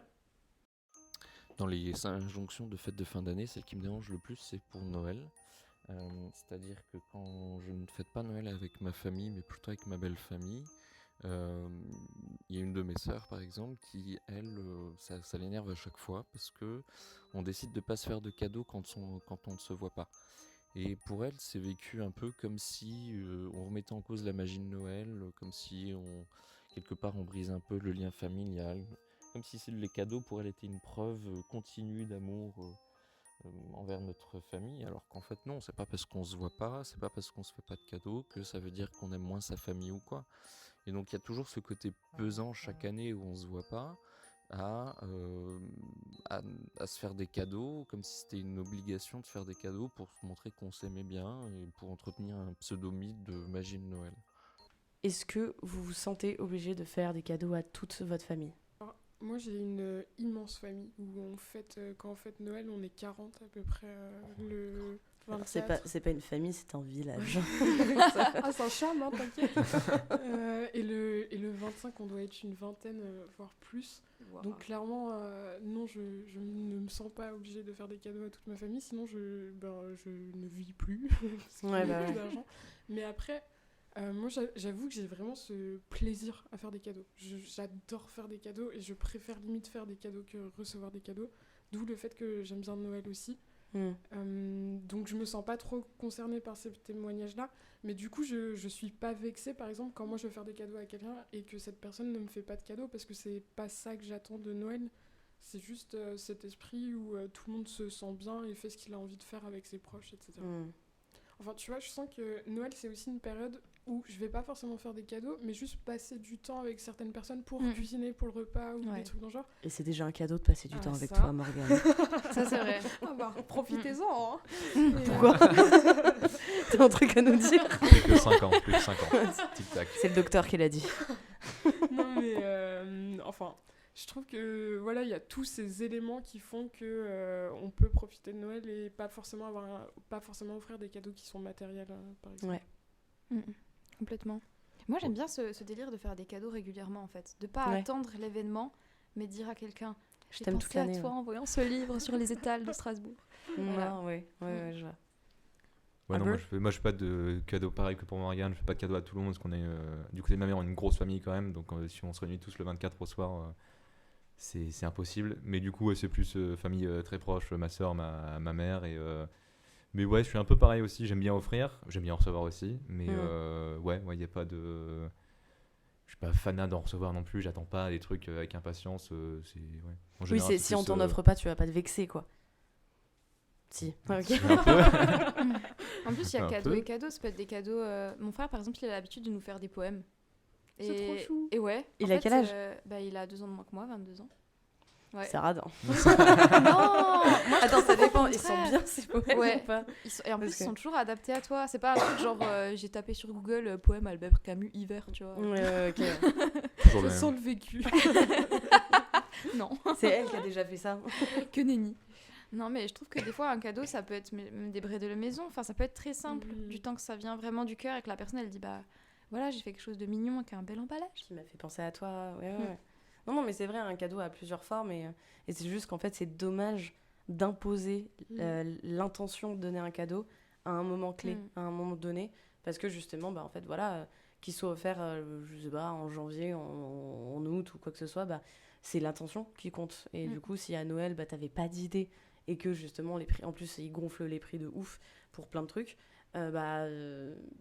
Dans les injonctions de fête de fin d'année, celle qui me dérange le plus, c'est pour Noël. C'est-à-dire que quand je ne fête pas Noël avec ma famille, mais plutôt avec ma belle famille, il y a une de mes sœurs par exemple qui, elle, ça l'énerve à chaque fois parce que on décide de pas se faire de cadeaux quand on ne se voit pas. Et pour elle, c'est vécu un peu comme si on remettait en cause la magie de Noël, comme si quelque part on brise un peu le lien familial, comme si les cadeaux pour elle étaient une preuve continue d'amour envers notre famille, alors qu'en fait non, c'est pas parce qu'on se voit pas, c'est pas parce qu'on se fait pas de cadeaux que ça veut dire qu'on aime moins sa famille ou quoi. Et donc il y a toujours ce côté pesant chaque année où on se voit pas à se faire des cadeaux, comme si c'était une obligation de se faire des cadeaux pour se montrer qu'on s'aimait bien et pour entretenir un pseudo-mythe de magie de Noël. Est-ce que vous vous sentez obligé de faire des cadeaux à toute votre famille ? Moi, j'ai une immense famille où quand on fête Noël, on est 40 à peu près le 24. C'est pas une famille, c'est un village. C'est un charme, hein, t'inquiète. Et le 25, on doit être une vingtaine, voire plus. Wow. Donc clairement, non, je ne me sens pas obligée de faire des cadeaux à toute ma famille, sinon je ne vis plus. Parce qu'il y a plus d'argent. Mais après... moi, j'avoue que j'ai vraiment ce plaisir à faire des cadeaux. J'adore faire des cadeaux et je préfère limite faire des cadeaux que recevoir des cadeaux. D'où le fait que j'aime bien Noël aussi. Donc je me sens pas trop concernée par ces témoignages-là. Mais du coup, je suis pas vexée, par exemple, quand moi je veux faire des cadeaux à quelqu'un et que cette personne ne me fait pas de cadeaux, parce que c'est pas ça que j'attends de Noël. C'est juste cet esprit où tout le monde se sent bien et fait ce qu'il a envie de faire avec ses proches, etc. Enfin, tu vois, je sens que Noël, c'est aussi une période où je vais pas forcément faire des cadeaux, mais juste passer du temps avec certaines personnes pour cuisiner pour le repas ou des trucs dans le genre. Et c'est déjà un cadeau de passer du temps avec ça. toi, Morgane. Ça, c'est vrai. Ah bah, profitez-en, hein. Pourquoi T'as un truc à nous dire? Plus que 5 ans, plus de 5 ans. Tic-tac. C'est le docteur qui l'a dit. Non, mais enfin, je trouve que voilà, il y a tous ces éléments qui font que on peut profiter de Noël et pas forcément offrir des cadeaux qui sont matériels, par exemple. Ouais. Complètement. Moi, j'aime bien ce délire de faire des cadeaux régulièrement, en fait. De pas Ouais. attendre l'événement, mais dire à quelqu'un j'ai t'aime pensé toute l'année, à toi en voyant ce livre sur les étals de Strasbourg. Voilà. Non, ouais, je vois. Ouais, non, Amber moi je fais pas de cadeaux pareil que pour Morgane, je fais pas de cadeaux à tout le monde parce qu'on est du côté de ma mère, on est une grosse famille quand même, donc si on se réunit tous le 24 au soir, c'est impossible. Mais du coup, ouais, c'est plus famille très proche, ma soeur, ma mère. Mais ouais, je suis un peu pareil aussi, j'aime bien offrir, j'aime bien en recevoir aussi, mais ouais, il n'y a pas de. Je suis pas fanat d'en recevoir non plus, j'attends pas des trucs avec impatience. C'est, ouais. En Oui, général, c'est c'est si on plus, t'en offre pas, tu vas pas te vexer, quoi. Si. Ok. un peu. En plus, il y a Un cadeaux peu. et cadeaux. Ça peut être des cadeaux. Mon frère, par exemple, il a l'habitude de nous faire des poèmes. C'est trop chou. Et ouais. Il en a fait, quel âge bah, il a 2 ans de moins que moi, 22 ans. Ouais. C'est radin. Non moi, je Attends, trouve ça au dépend. Ils sont contraire. bien ces poèmes Ouais. ou pas? Et en plus, Parce ils que- sont toujours adaptés à toi. C'est pas un truc genre j'ai tapé sur Google poème Albert Camus hiver, tu vois. Ouais, ok. Toujours Je le sens même. le vécu. Non, C'est elle qui a déjà fait ça. que nenni. Non, mais je trouve que des fois, un cadeau, ça peut être même des braies de la maison. Enfin, ça peut être très simple, du temps que ça vient vraiment du cœur et que la personne, elle dit bah voilà, j'ai fait quelque chose de mignon avec un bel emballage. Qui m'a fait penser à toi. Ouais. Non, mais c'est vrai, un cadeau a plusieurs formes et c'est juste qu'en fait, c'est dommage d'imposer l'intention de donner un cadeau à un moment clé, à un moment donné, parce que justement, bah, en fait, voilà, qu'il soit offert, je sais pas, en janvier, en août ou quoi que ce soit, bah, c'est l'intention qui compte. Et du coup, si à Noël, bah, t'avais pas d'idée et que justement, les prix, en plus, ils gonflent les prix de ouf pour plein de trucs,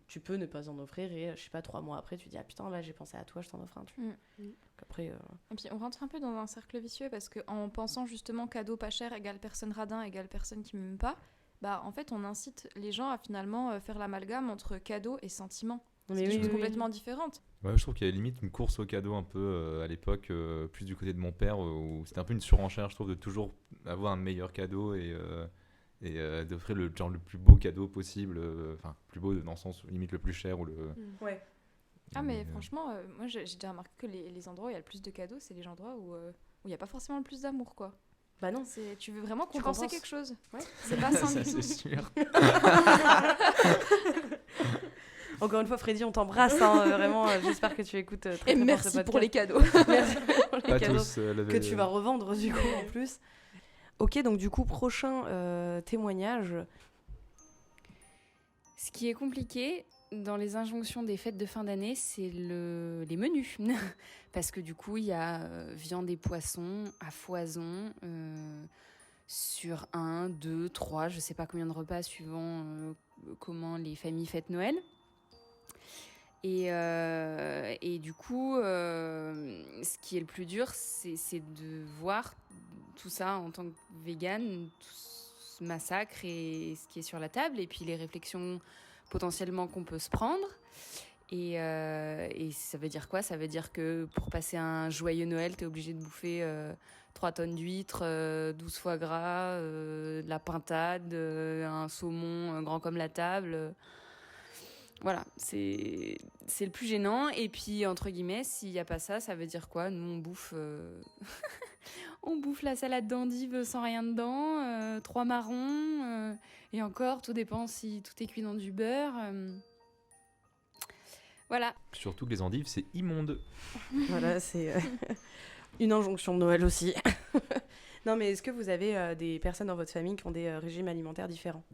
tu peux ne pas en offrir et je sais pas 3 mois après tu dis ah putain là j'ai pensé à toi je t'en offre un truc. Donc après Et puis on rentre un peu dans un cercle vicieux parce que en pensant justement cadeau pas cher égale personne radin égale personne qui m'aime pas, bah en fait on incite les gens à finalement faire l'amalgame entre cadeau et sentiment. C'est des choses complètement différentes. Ouais, je trouve qu'il y a limite une course au cadeau un peu à l'époque, plus du côté de mon père, où c'était un peu une surenchère, je trouve, de toujours avoir un meilleur cadeau et d'offrir le plus beau cadeau possible, enfin plus beau dans le sens limite le plus cher ou le. Ouais. Ah mais franchement, moi j'ai déjà remarqué que les endroits où il y a le plus de cadeaux, c'est les endroits où il n'y a pas forcément le plus d'amour quoi. Bah non. Tu veux vraiment Tu compenser compenses. quelque chose. Ouais. C'est pas Ça, simple. c'est sûr. Encore une fois, Freddy, on t'embrasse. Vraiment, j'espère que tu écoutes très, très Et fort ce merci podcast. pour les cadeaux. Merci pour les Pas cadeaux tous. que tu vas revendre du coup en plus. Ok, donc du coup, prochain témoignage. Ce qui est compliqué dans les injonctions des fêtes de fin d'année, c'est les menus. Parce que du coup, il y a viande et poissons à foison sur 1, 2, 3, je sais pas combien de repas suivant comment les familles fêtent Noël. Et du coup, ce qui est le plus dur, c'est de voir tout ça en tant que végane, tout ce massacre et ce qui est sur la table, et puis les réflexions potentiellement qu'on peut se prendre. Et ça veut dire quoi ? Ça veut dire que pour passer un joyeux Noël, t'es obligé de bouffer 3 tonnes d'huîtres, 12 foie gras, de la pintade, un saumon grand comme la table. Voilà, c'est le plus gênant. Et puis, entre guillemets, s'il n'y a pas ça, ça veut dire quoi ? Nous, on bouffe... on bouffe la salade d'endive sans rien dedans, 3 marrons, et encore, tout dépend si tout est cuit dans du beurre. Voilà. Surtout que les endives, c'est immonde. Voilà, c'est une injonction de Noël aussi. Non, mais est-ce que vous avez des personnes dans votre famille qui ont des régimes alimentaires différents ?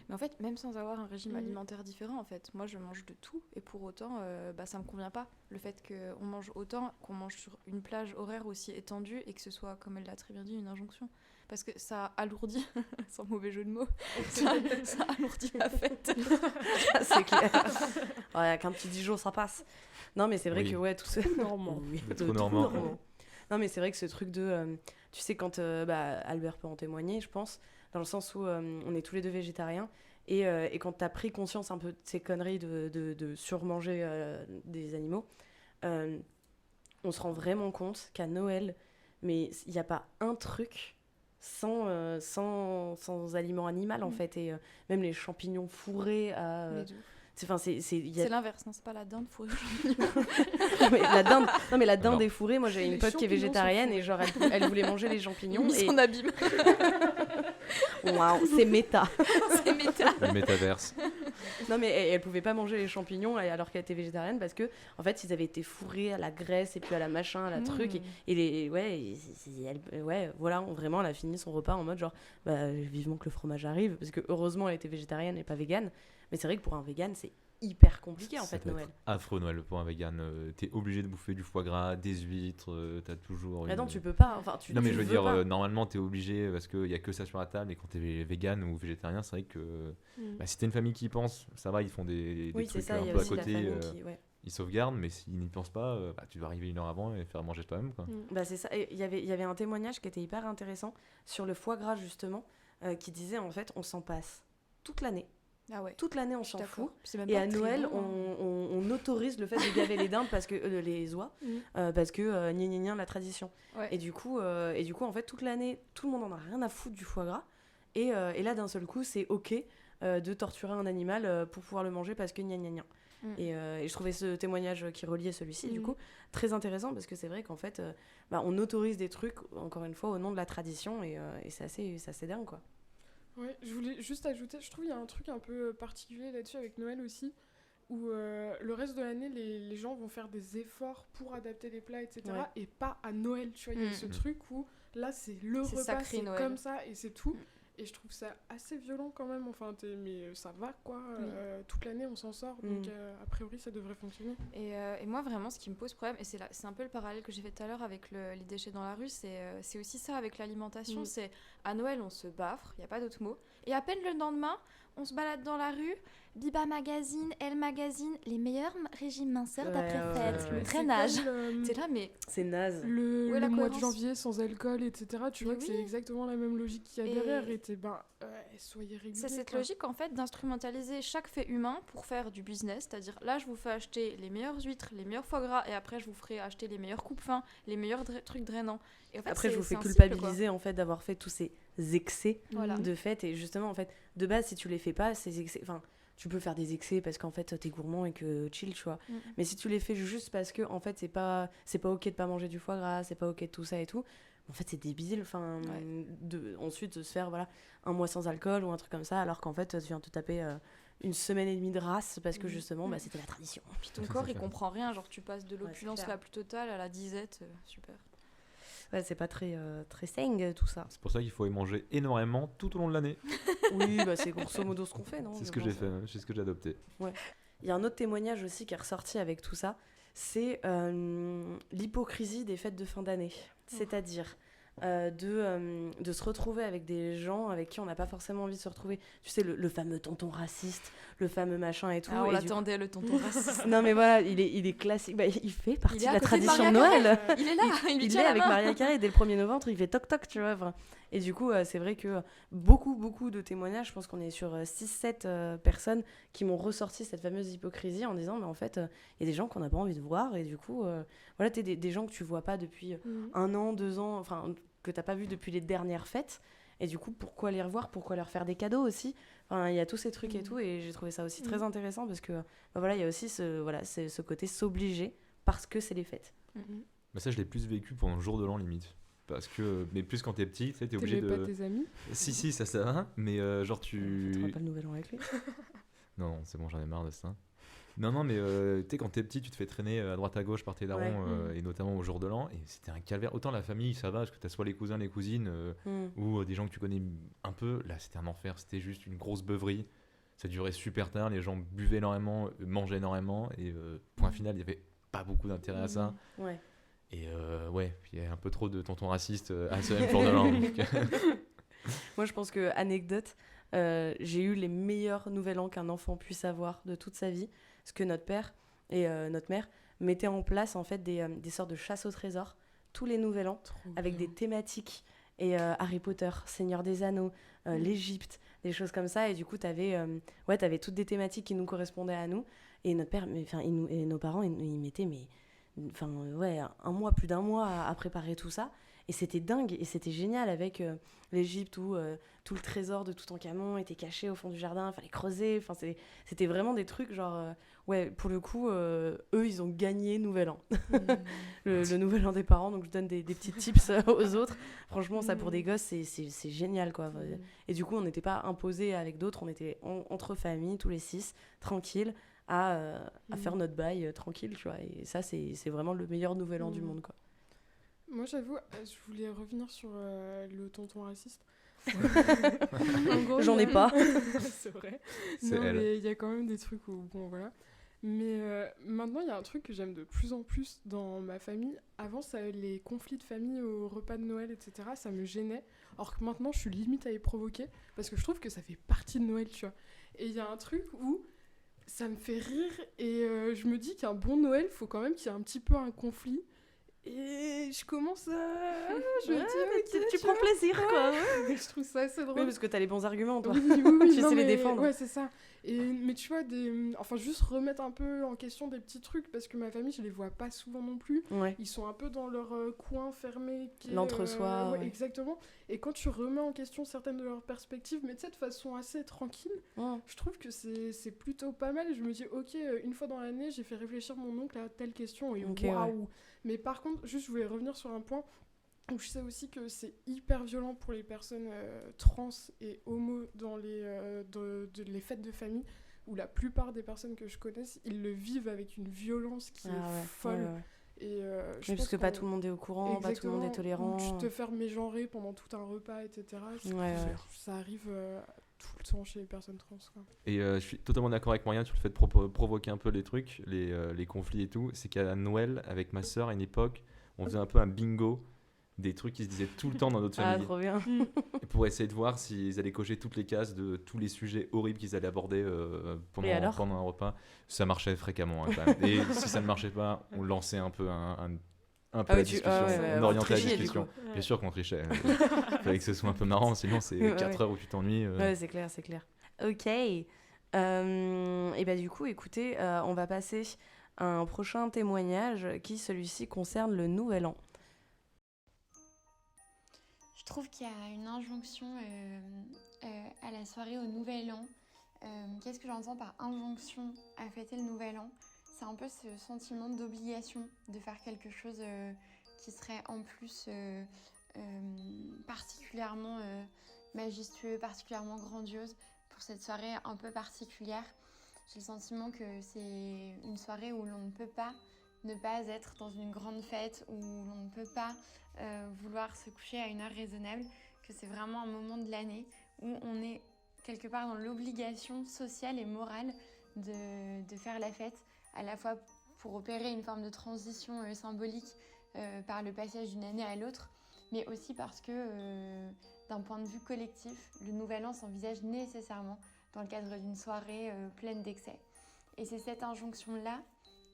Mais en fait, même sans avoir un régime alimentaire différent, en fait, moi je mange de tout et pour autant, ça me convient pas. Le fait qu'on mange autant, qu'on mange sur une plage horaire aussi étendue et que ce soit, comme elle l'a très bien dit, une injonction. Parce que ça alourdit, sans mauvais jeu de mots, ça alourdit la fête. C'est clair. Ouais, avec un petit Dijon, ça passe. Non, mais c'est vrai Oui. que ouais, tout ce... Normand. Oui, Le tout trou normand. normand. Non, mais c'est vrai que ce truc de... tu sais, quand Albert peut en témoigner, je pense, dans le sens où on est tous les deux végétariens, Et quand t'as pris conscience un peu de ces conneries de surmanger des animaux, on se rend vraiment compte qu'à Noël, mais il n'y a pas un truc sans aliment animal en fait. Et même les champignons fourrés à... C'est l'inverse, non, c'est pas la dinde fourrée. Non mais la dinde Non. est fourrée. Moi j'ai une Les pote qui est champignons sont végétarienne fourrés. et genre elle voulait manger les champignons. Mis Et... son abîme. Waouh, c'est méta. C'est méta. Le métaverse. Non mais elle pouvait pas manger les champignons alors qu'elle était végétarienne parce que en fait ils avaient été fourrés à la graisse et puis à la machin, à la truc voilà, vraiment elle a fini son repas en mode genre vivement que le fromage arrive parce que heureusement elle était végétarienne et pas végane. Mais c'est vrai que pour un vegan c'est hyper compliqué en Ça fait peut Noël. être affreux Noël pour un vegan. T'es obligé de bouffer du foie gras, des huîtres, t'as toujours Ah une... non, tu peux pas. Enfin, Non mais tu je veux veux dire, pas. normalement t'es obligé parce qu'il y a que ça sur la table et quand t'es vegan ou végétarien, c'est vrai que si t'es une famille qui y pense, ça va, ils font des Oui, c'est trucs ça, un il y a peu à aussi la côté, famille qui... ouais. ils sauvegardent, mais s'ils n'y pensent pas, tu dois arriver 1 heure avant et faire manger toi-même quoi. Bah c'est ça. Il y avait un témoignage qui était hyper intéressant sur le foie gras justement, qui disait en fait on s'en passe toute l'année. Ah ouais. Toute l'année on s'en D'accord. fout. C'est même Et pas à très Noël, bon, hein. on autorise le fait de gaver les dindes parce que les oies, parce que gna gna gna la tradition. Ouais. Et du coup en fait toute l'année, tout le monde en a rien à foutre du foie gras. Et là d'un seul coup, c'est ok de torturer un animal pour pouvoir le manger parce que gna gna gna. Et je trouvais ce témoignage qui reliait celui-ci du coup très intéressant parce que c'est vrai qu'en fait on autorise des trucs encore une fois au nom de la tradition et c'est assez dingue quoi. Ouais, je voulais juste ajouter, je trouve qu'il y a un truc un peu particulier là-dessus avec Noël aussi, où le reste de l'année, les gens vont faire des efforts pour adapter les plats, etc. Ouais. Et pas à Noël, tu vois. Il y a ce truc où là, c'est le C'est repas, sacré, c'est Noël. comme ça et c'est tout. Et je trouve ça assez violent quand même. Enfin, mais ça va quoi. Toute l'année, on s'en sort. Donc, a priori, ça devrait fonctionner. Et moi, vraiment, ce qui me pose problème, et c'est un peu le parallèle que j'ai fait tout à l'heure avec les déchets dans la rue, c'est aussi ça avec l'alimentation. C'est à Noël, on se baffre, il n'y a pas d'autre mot. Et à peine le lendemain, on se balade dans la rue, Biba Magazine, Elle Magazine, les meilleurs régimes minceurs d'après-fête, le drainage. C'est là, mais C'est naze. Le la mois de cohérence. janvier sans alcool, etc. Tu Mais vois que c'est oui. exactement la même logique qu'il y a Et- derrière. Et soyez réguliers. c'est cette quoi. logique en fait d'instrumentaliser chaque fait humain pour faire du business, c'est-à-dire là je vous fais acheter les meilleures huîtres, les meilleurs foie gras et après je vous ferai acheter les meilleurs coupes-fins, les meilleurs trucs drainants. Et en fait, Après, je vous fais c'est un cycle, quoi. culpabiliser en fait d'avoir fait tous ces excès Voilà. de fête et justement en fait de base si tu les fais pas ces excès, enfin tu peux faire des excès parce qu'en fait t'es gourmand et que chill tu vois, mais si tu les fais juste parce que en fait c'est pas ok de pas manger du foie gras, c'est pas ok de tout ça et tout, en fait c'est débile, enfin ensuite de se faire voilà un mois sans alcool ou un truc comme ça alors qu'en fait tu viens te taper une semaine et demie de race parce que justement c'était la tradition. Puis ton corps il comprend rien, genre tu passes de c'est l'opulence clair. la plus totale à la disette, super. Ouais, c'est pas très sain tout ça. C'est pour ça qu'il faut y manger énormément tout au long de l'année. Oui, bah c'est grosso modo ce qu'on fait, non? C'est ce je que j'ai pense. fait, c'est ce que j'ai adopté. Il y a un autre témoignage aussi qui est ressorti avec tout ça, c'est l'hypocrisie des fêtes de fin d'année. C'est-à-dire de se retrouver avec des gens avec qui on n'a pas forcément envie de se retrouver. Tu sais, le fameux tonton raciste, le fameux machin et tout. Ah, on et l'attendait, le tonton raciste. Non mais voilà, il est classique. Bah, il fait partie Il est de à la côté de tradition de Maria Noël. Il est là, il lui Il tient est la avec main. Maria Carré dès le 1er novembre, il fait toc-toc, tu vois. Enfin, et du coup, c'est vrai que beaucoup de témoignages, je pense qu'on est sur 6-7 personnes qui m'ont ressorti cette fameuse hypocrisie en disant, mais en fait, il y a des gens qu'on n'a pas envie de voir, et du coup, voilà, t'es des gens que tu vois pas depuis 1 an, 2 ans, enfin, que t'as pas vu depuis les dernières fêtes, et du coup, pourquoi les revoir, pourquoi leur faire des cadeaux aussi? Enfin, il y a tous ces trucs et tout, et j'ai trouvé ça aussi très intéressant, parce que, voilà, il y a aussi ce côté s'obliger parce que c'est les fêtes. Mais ça, je l'ai plus vécu pendant le jour de l'an, limite. Parce que, mais plus quand t'es petit, tu sais, t'es obligé T'aimais de. pas tes amis? Si, ça va, mais genre Tu tu. feras pas le nouvel an avec lui? Non, c'est bon, j'en ai marre de ça. Non, mais tu sais, quand t'es petit, tu te fais traîner à droite à gauche par tes darons, et notamment au jour de l'an, et c'était un calvaire. Autant la famille, ça va, parce que t'as soit les cousins, les cousines, ou des gens que tu connais un peu. Là, c'était un enfer, c'était juste une grosse beuverie. Ça durait super tard, les gens buvaient énormément, mangeaient énormément, et point final, il y avait pas beaucoup d'intérêt à ça. Ouais. Et il y a un peu trop de tontons racistes à ce même jour de l'an. donc, Moi, je pense que, anecdote, j'ai eu les meilleurs nouvel an qu'un enfant puisse avoir de toute sa vie. Parce que notre père et notre mère mettaient en place en fait des sortes de chasse au trésor tous les nouvel an avec des thématiques et Harry Potter, Seigneur des Anneaux, l'Égypte, des choses comme ça. Et du coup, t'avais toutes des thématiques qui nous correspondaient à nous. Et notre père, et nos parents, ils mettaient plus d'un mois à préparer tout ça. Et c'était dingue, et c'était génial avec l'Égypte où tout le trésor de Toutankhamon était caché au fond du jardin, il fallait creuser. C'était vraiment des trucs genre... pour le coup, eux, ils ont gagné Nouvel An. le Nouvel An des parents, donc je donne des petits tips aux autres. Franchement, ça pour des gosses, c'est génial, quoi. Et du coup, on n'était pas imposés avec d'autres, on était entre familles, tous les 6, tranquilles, à faire notre bail tranquille, tu vois. Et ça, c'est vraiment le meilleur Nouvel An du monde, quoi. Moi, j'avoue, je voulais revenir sur le tonton raciste. En gros, J'en ai pas. C'est vrai. C'est non, elle. mais il y a quand même des trucs où, bon, voilà. Mais maintenant, il y a un truc que j'aime de plus en plus dans ma famille. Avant, les conflits de famille au repas de Noël, etc., ça me gênait. Alors que maintenant, je suis limite à les provoquer parce que je trouve que ça fait partie de Noël, tu vois. Et il y a un truc où ça me fait rire et je me dis qu'un bon Noël, faut quand même qu'il y ait un petit peu un conflit. Et je commence à... Je me dis, ok, tu prends plaisir, quoi. Ouais. Je trouve ça assez drôle. Oui, parce que t'as les bons arguments, toi. Oui, Tu non, sais les mais- défendre. Ouais, c'est ça. Mais tu vois, juste remettre un peu en question des petits trucs, parce que ma famille, je les vois pas souvent non plus. Ouais. Ils sont un peu dans leur coin fermé. L'entre-soi, ouais, ouais. exactement. Et quand tu remets en question certaines de leurs perspectives, mais tu sais, de façon assez tranquille, je trouve que c'est plutôt pas mal. Et je me dis, ok, une fois dans l'année, j'ai fait réfléchir mon oncle à telle question, et Ok, waouh. Mais par contre, juste, je voulais revenir sur un point où je sais aussi que c'est hyper violent pour les personnes trans et homo dans les fêtes de famille, où la plupart des personnes que je connaisse, ils le vivent avec une violence qui est folle. Ouais. Et Oui, parce que pas tout le monde est au courant, pas tout le monde est tolérant. Ou tu te fais mégenrer pendant tout un repas, etc. Ça arrive tout le temps chez les personnes trans, quoi. Et je suis totalement d'accord avec Morgane sur le fait de provoquer un peu les trucs, les conflits et tout. C'est qu'à Noël, avec ma sœur, à une époque, on faisait un peu un bingo des trucs qui se disaient tout le temps dans notre famille. Ah, trop bien. Et pour essayer de voir s'ils allaient cocher toutes les cases de tous les sujets horribles qu'ils allaient aborder pendant un repas. Ça marchait fréquemment, hein, quand même. Et si ça ne marchait pas, on lançait un peu la discussion, on orientait la discussion. Bien sûr qu'on trichait. Il fallait que ce soit un peu marrant, sinon c'est 4 heures où tu t'ennuies. Ouais, c'est clair. Ok. Et bah du coup, écoutez, on va passer à un prochain témoignage qui, celui-ci, concerne le Nouvel An. Je trouve qu'il y a une injonction à la soirée au Nouvel An. Qu'est-ce que j'entends par injonction à fêter le Nouvel An ? C'est un peu ce sentiment d'obligation de faire quelque chose qui serait en plus particulièrement majestueux, particulièrement grandiose pour cette soirée un peu particulière. J'ai le sentiment que c'est une soirée où l'on ne peut pas ne pas être dans une grande fête, où l'on ne peut pas vouloir se coucher à une heure raisonnable, que c'est vraiment un moment de l'année où on est quelque part dans l'obligation sociale et morale de faire la fête, à la fois pour opérer une forme de transition symbolique par le passage d'une année à l'autre, mais aussi parce que d'un point de vue collectif, le Nouvel An s'envisage nécessairement dans le cadre d'une soirée pleine d'excès. Et c'est cette injonction-là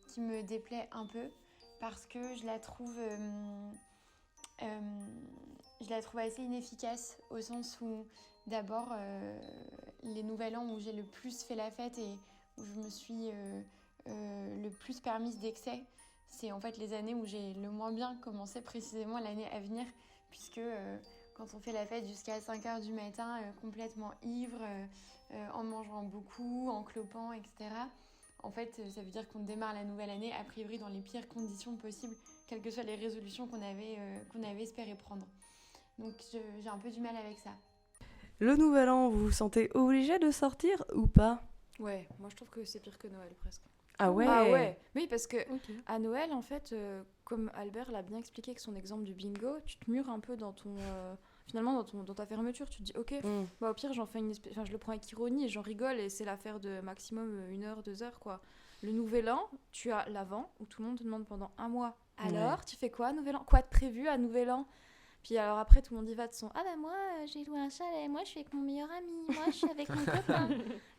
qui me déplaît un peu, parce que je la trouve assez inefficace, au sens où d'abord les Nouvel An où j'ai le plus fait la fête et où je me suis le plus permise d'excès, c'est en fait les années où j'ai le moins bien commencé précisément l'année à venir, puisque quand on fait la fête jusqu'à 5h du matin, complètement ivre, en mangeant beaucoup, en clopant, etc., en fait, ça veut dire qu'on démarre la nouvelle année, a priori, dans les pires conditions possibles, quelles que soient les résolutions qu'on avait espéré prendre. Donc, j'ai un peu du mal avec ça. Le Nouvel An, vous vous sentez obligé de sortir ou pas ? Ouais, moi je trouve que c'est pire que Noël, presque. Ah ouais. Ah ouais. Oui, parce que à Noël, en fait, comme Albert l'a bien expliqué avec son exemple du bingo, tu te mures un peu dans ton... finalement, dans ta fermeture, tu te dis, ok, bah, au pire, j'en fais je le prends avec ironie et j'en rigole, et c'est l'affaire de maximum 1 heure, 2 heures, quoi. Le Nouvel An, tu as l'avant, où tout le monde te demande pendant un mois, alors, tu fais quoi, Nouvel An ? Quoi de prévu à Nouvel An ? Puis alors après, tout le monde y va de son « Ah bah moi, j'ai loué un chalet, moi je suis avec mon meilleur ami, moi je suis avec mon copain,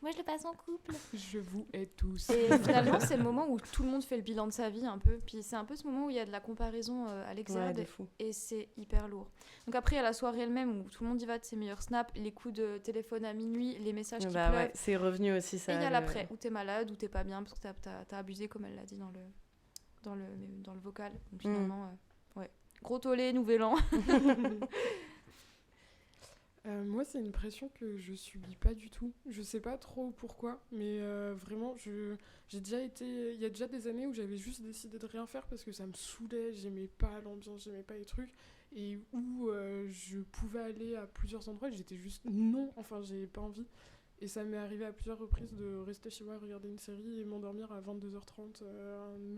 moi je le passe en couple. » Je vous hais tous. Et finalement, c'est le moment où tout le monde fait le bilan de sa vie un peu. Puis c'est un peu ce moment où il y a de la comparaison à Ouais, l'exergue. de fou. Et c'est hyper lourd. Donc après, il y a la soirée elle-même où tout le monde y va de ses meilleurs snaps, les coups de téléphone à minuit, les messages qui Bah pleuvent. ouais, c'est revenu aussi ça. Et il y a le- l'après, où t'es malade, où t'es pas bien, parce que t'as abusé, comme elle l'a dit dans le vocal. Donc finalement, ouais. Gros tollé, nouvel an. Moi, c'est une pression que je subis pas du tout. Je sais pas trop pourquoi, mais vraiment, il y a déjà des années où j'avais juste décidé de rien faire parce que ça me saoulait, j'aimais pas l'ambiance, j'aimais pas les trucs, et où je pouvais aller à plusieurs endroits et j'étais juste non, enfin, j'ai pas envie. Et ça m'est arrivé à plusieurs reprises de rester chez moi, regarder une série et m'endormir à 22h30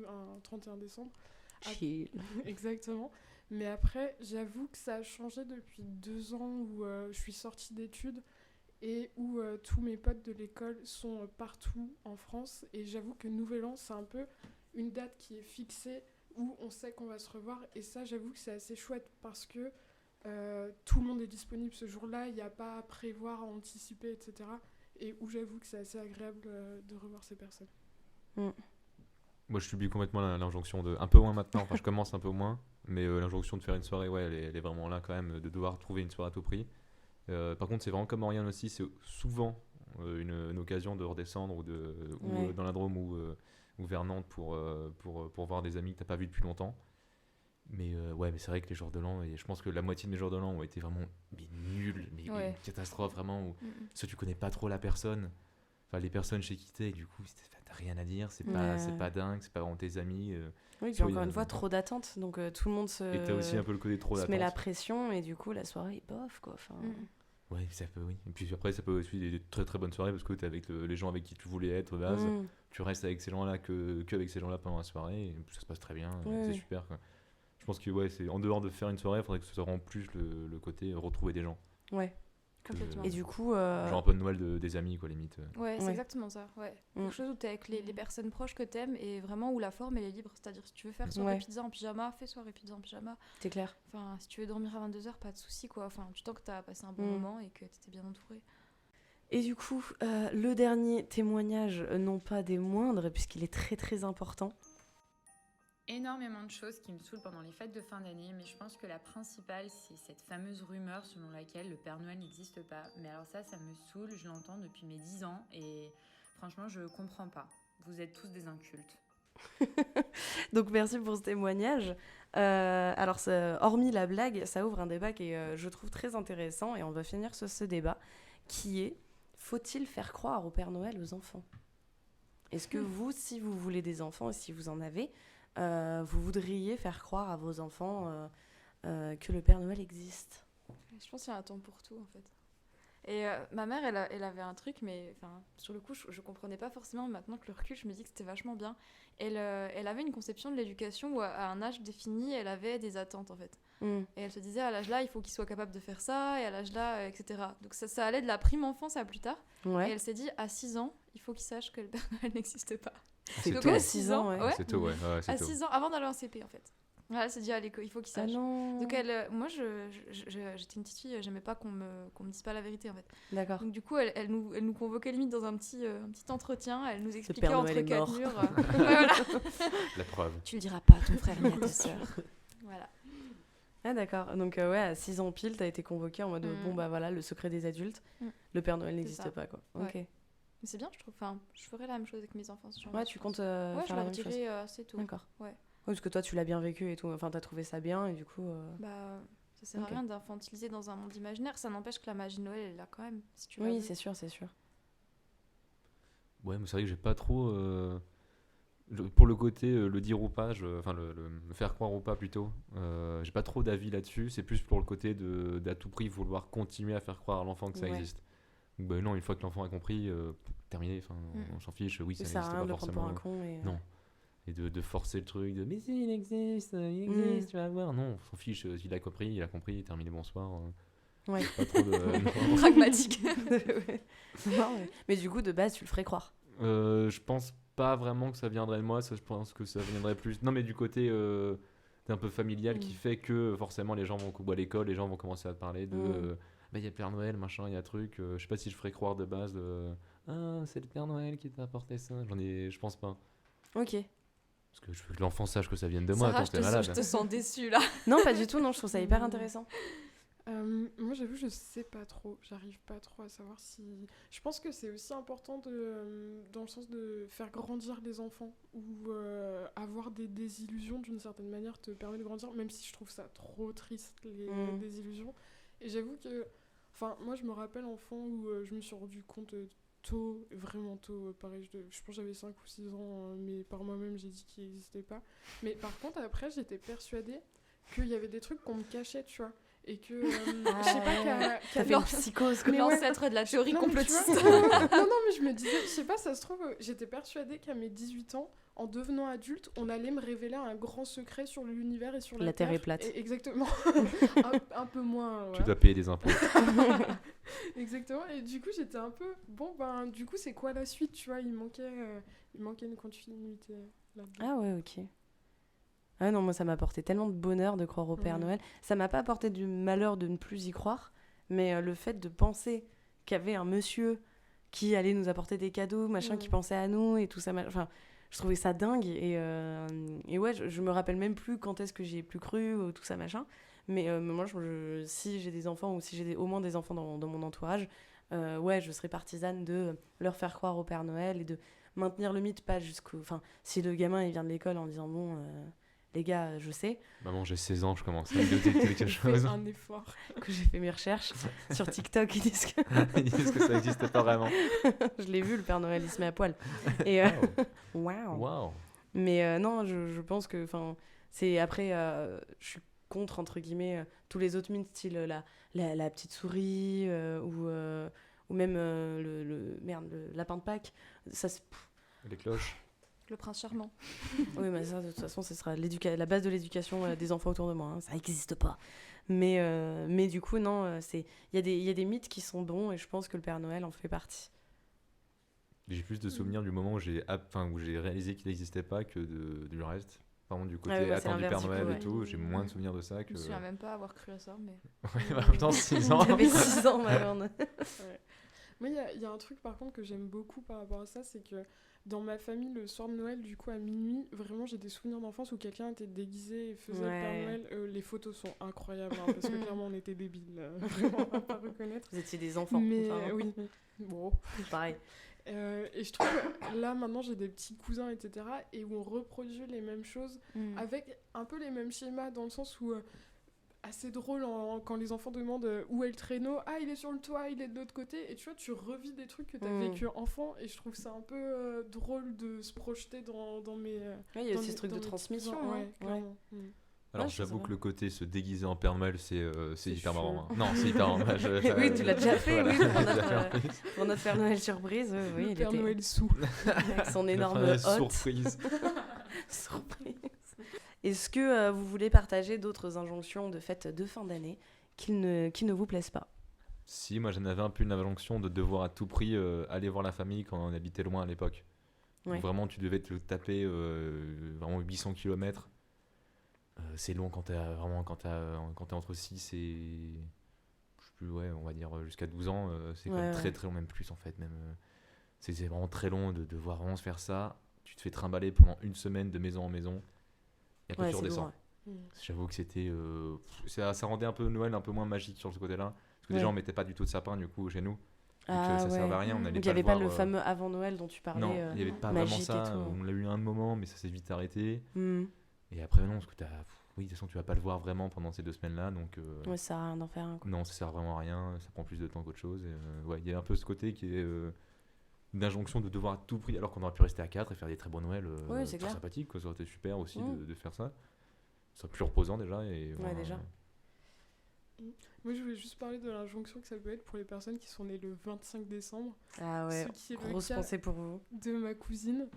un 31 décembre. Chill. Exactement. Mais après, j'avoue que ça a changé depuis 2 ans où je suis sortie d'études et où tous mes potes de l'école sont partout en France. Et j'avoue que Nouvel An, c'est un peu une date qui est fixée où on sait qu'on va se revoir. Et ça, j'avoue que c'est assez chouette parce que tout le monde est disponible ce jour-là. Il n'y a pas à prévoir, à anticiper, etc. Et où j'avoue que c'est assez agréable de revoir ces personnes. Moi, je subis complètement l'injonction de. Un peu moins maintenant, enfin, je commence un peu moins, mais l'injonction de faire une soirée, ouais, elle est vraiment là quand même, de devoir trouver une soirée à tout prix. Par contre, c'est vraiment comme Oriane aussi, c'est souvent une occasion de redescendre ou Ouais. dans la Drôme ou vers Nantes pour voir des amis que t'as pas vus depuis longtemps. Mais ouais, mais c'est vrai que les jours de l'an, et je pense que la moitié de mes jours de l'an ont été vraiment nuls, mais Ouais. une catastrophe vraiment, où Mhm. soit tu connais pas trop la personne, enfin les personnes chez qui t'es, et du coup t'as rien à dire, c'est pas dingue, c'est pas vraiment tes amis. Oui, puis soit encore il y a- une fois, trop d'attentes. Donc tout le monde Et t'as aussi un peu le côté trop se met la d'attente. pression et du coup, la soirée est bof, quoi. Enfin, Ouais, ça peut, oui. Et puis après, ça peut aussi des très très bonnes soirées parce que t'es avec les gens avec qui tu voulais être de base. Tu restes avec ces gens-là que avec ces gens-là pendant la soirée et ça se passe très bien, Ouais, c'est ouais. super, quoi. Je pense que ouais, c'est en dehors de faire une soirée, il faudrait que ce soit vraiment plus le côté retrouver des gens. Ouais. Complètement. Et du coup, Genre un peu de Noël des amis, quoi, limite. Ouais, c'est Ouais. exactement ça. Ouais. Mm. Quelque chose où t'es avec les personnes proches que t'aimes et vraiment où la forme elle est libre. C'est-à-dire si tu veux faire soirée Ouais. pizza en pyjama, fais soirée pizza en pyjama. c'est clair. Enfin, si tu veux dormir à 22h, pas de souci quoi. Enfin, tu sens que t'as passé un bon Mm. moment et que t'étais bien entouré. Et du coup, le dernier témoignage, non pas des moindres, puisqu'il est très très important. Énormément de choses qui me saoulent pendant les fêtes de fin d'année, mais je pense que la principale, c'est cette fameuse rumeur selon laquelle le Père Noël n'existe pas. Mais alors ça me saoule, je l'entends depuis mes 10 ans, et franchement, je comprends pas. Vous êtes tous des incultes. Donc merci pour ce témoignage. Alors, hormis la blague, ça ouvre un débat qui est, je trouve, très intéressant, et on va finir sur ce débat, qui est, faut-il faire croire au Père Noël aux enfants ? Est-ce que vous, si vous voulez des enfants, et si vous en avez, vous voudriez faire croire à vos enfants que le Père Noël existe ? Je pense qu'il y a un temps pour tout en fait. Et ma mère, elle avait un truc, mais sur le coup, je comprenais pas forcément. Maintenant que le recul, je me dis que c'était vachement bien. Elle avait une conception de l'éducation où, à un âge défini, elle avait des attentes, en fait. Et elle se disait, à l'âge là, il faut qu'il soit capable de faire ça, et à l'âge là, etc. Donc ça allait de la prime enfance à plus tard. Ouais. Et elle s'est dit, à 6 ans, il faut qu'il sache que le Père Noël n'existe pas. C'est Donc tôt. à 6 ans, ouais. C'est tôt, ouais. Ouais, c'est À tôt. 6 ans, avant d'aller en CP, en fait. Voilà, elle s'est dit, allez, il faut qu'il Ah sache. non. Donc moi, j'étais une petite fille, j'aimais pas qu'on me dise pas la vérité, en fait. D'accord. Donc du coup, elle nous convoquait limite dans un petit entretien, elle nous expliquait Père entre Noël est quatre mort. murs. Ouais, voilà. La preuve. Tu le diras pas à ton frère ni à ta sœur. Voilà. Ah d'accord, donc ouais, à 6 ans pile, t'as été convoquée en mode bon bah voilà, le secret des adultes, le Père Noël n'existe ça. pas quoi. Ouais. Ok. Mais c'est bien, je trouve. Enfin, je ferais la même chose avec mes enfants. Si j'en Ouais, ai, tu je comptes pense. Ouais, je faire la leur même chose. dirai assez tôt. D'accord. Ouais. Oui, parce que toi tu l'as bien vécu et tout, enfin t'as trouvé ça bien et du coup... Bah, ça sert Ok. à rien d'infantiliser dans un monde imaginaire. Ça n'empêche que la magie de Noël, elle est là quand même. Si tu la Oui, veux. c'est sûr, c'est sûr. Ouais, mais c'est vrai que j'ai pas trop. Pour le côté le dire ou pas, enfin le faire croire ou pas plutôt, j'ai pas trop d'avis là-dessus. C'est plus pour le côté d'à tout prix vouloir continuer à faire croire à l'enfant que ça Ouais. existe. Donc, bah, non, une fois que l'enfant a compris, terminé, on s'en fiche, oui, ça Ça sert n'existe à rien pas de le prendre pour forcément. un con et... Non. Et de forcer le truc, de mais si, il existe, tu vas voir. Non, on s'en fiche, il a compris, terminé, bonsoir. Ouais. Pas trop de. Pragmatique. Ouais. Non, mais du coup, de base, tu le ferais croire. Je pense pas vraiment que ça viendrait de moi, ça, je pense que ça viendrait plus. Non, mais du côté. un peu familial qui fait que forcément les gens vont à l'école, les gens vont commencer à te parler de il y a Père Noël, machin, il y a truc. Je sais pas si je ferais croire de base ah, c'est le Père Noël qui t'a apporté ça. Je pense pas. Ok. Parce que je veux que l'enfant sache que ça vienne de moi. Sarah, Attends, t'es malade. je te sens déçue là. Non, pas du tout, non, je trouve ça hyper intéressant. Moi, j'avoue, je sais pas trop. J'arrive pas trop à savoir si. Je pense que c'est aussi important dans le sens de faire grandir les enfants ou avoir des désillusions d'une certaine manière te permet de grandir, même si je trouve ça trop triste, les désillusions. Et j'avoue que. Enfin, moi, je me rappelle enfant où je me suis rendu compte tôt, vraiment tôt. Pareil, je pense que j'avais 5 ou 6 ans, mais par moi-même, j'ai dit qu'il n'existait pas. Mais par contre, après, j'étais persuadée qu'il y avait des trucs qu'on me cachait, tu vois. Et que je sais pas t'as fait une psychose comme l'ancêtre de la théorie complotiste. non mais je me disais, je sais pas, ça se trouve, j'étais persuadée qu'à mes 18 ans, en devenant adulte, on allait me révéler un grand secret sur l'univers et sur la Terre est plate. Exactement. un peu moins. Voilà. Tu dois payer des impôts. Exactement. Et du coup, j'étais un peu du coup, c'est quoi la suite, tu vois, il manquait une continuité là-dedans. Ah ouais, ok. Ah non, moi ça m'a apporté tellement de bonheur de croire au Père Noël. Ça m'a pas apporté du malheur de ne plus y croire, mais le fait de penser qu'il y avait un monsieur qui allait nous apporter des cadeaux, machin, qui pensait à nous et tout ça, enfin, je trouvais ça dingue. Et ouais, je me rappelle même plus quand est-ce que j'y ai plus cru, ou tout ça, machin. Mais moi, si j'ai des enfants ou si j'ai au moins des enfants dans mon entourage, ouais, je serais partisane de leur faire croire au Père Noël et de maintenir le mythe, pas jusqu'au... Enfin, si le gamin il vient de l'école en disant bon... les gars, je sais. Maman, j'ai 16 ans, je commence à douter de quelque chose. Un effort. Que j'ai fait mes recherches sur TikTok, ils disent que... ils disent que ça n'existe pas vraiment. Je l'ai vu, le Père Noël, il se met à poil. Et Wow. Mais non, je pense que... c'est après, je suis contre, entre guillemets, tous les autres mythes, style la petite souris, ou même le lapin de Pâques. Ça, les cloches. Le prince charmant. Oui, mais ça, de toute façon, ce sera la base de l'éducation des enfants autour de moi. Hein. Ça n'existe pas. Mais du coup, non, il y a des mythes qui sont bons et je pense que le Père Noël en fait partie. J'ai plus de souvenirs du moment où j'ai réalisé qu'il n'existait pas que du reste. Par contre, du côté attendre du Père Noël et tout, j'ai moins de souvenirs de ça que... Je me souviens même pas avoir cru à ça, mais... en même temps, 6 ans. J'avais 6 ans, ma grande. Moi, il y a un truc, par contre, que j'aime beaucoup par rapport à ça, c'est que dans ma famille, le soir de Noël, du coup, à minuit, vraiment, j'ai des souvenirs d'enfance où quelqu'un était déguisé et faisait le Père Noël. Les photos sont incroyables, parce que clairement, on était débiles. Vraiment, à pas reconnaître. Vous étiez des enfants. Mais oui, bon. Pareil. Et je trouve que là, maintenant, j'ai des petits cousins, etc. Et où on reproduit les mêmes choses avec un peu les mêmes schémas, dans le sens où... assez drôle quand les enfants demandent où est le traîneau, il est sur le toit, il est de l'autre côté, et tu vois, tu revis des trucs que tu as vécu enfant, et je trouve ça un peu drôle de se projeter dans mes... il y a aussi ce truc de transmission. Alors j'avoue que le côté se déguiser en Père Noël, c'est hyper chaud. marrant. Hein. Non, c'est hyper marrant. Oui, tu l'as déjà fait, voilà. oui, pour notre Père Noël surprise. Oui, le Père Noël sous. Avec son énorme hotte. Surprise. Surprise. Est-ce que vous voulez partager d'autres injonctions de fête de fin d'année qui ne vous plaisent pas ? Si, moi j'en avais un peu une injonction de devoir à tout prix aller voir la famille quand on habitait loin à l'époque. Ouais. Vraiment, tu devais te taper vraiment 800 km. C'est long quand t'es entre 6 et... Je sais plus, on va dire jusqu'à 12 ans. C'est quand même très très long, même plus en fait. Même, c'est vraiment très long de devoir vraiment se faire ça. Tu te fais trimballer pendant une semaine de maison en maison. Et après tu redescends. J'avoue que c'était... ça rendait un peu Noël un peu moins magique sur ce côté-là. Parce que déjà on mettait pas du tout de sapin du coup chez nous. Ça servait à rien. On allait il n'y avait pas le fameux avant Noël dont tu parlais. Non, il n'y avait pas vraiment ça. On l'a eu un moment, mais ça s'est vite arrêté. Et après non, parce que oui, de toute façon tu vas pas le voir vraiment pendant ces 2 semaines-là. Donc, ça sert à rien d'en faire un. Non, ça sert vraiment à rien. Ça prend plus de temps qu'autre chose. Il y a un peu ce côté qui est... d'injonction de devoir à tout prix, alors qu'on aurait pu rester à 4 et faire des très beaux Noëls très sympathiques, ça aurait été super aussi de faire ça. Ça serait plus reposant déjà. Déjà. Moi je voulais juste parler de l'injonction que ça peut être pour les personnes qui sont nées le 25 décembre. Ah ouais, grosse pensée pour vous. De ma cousine.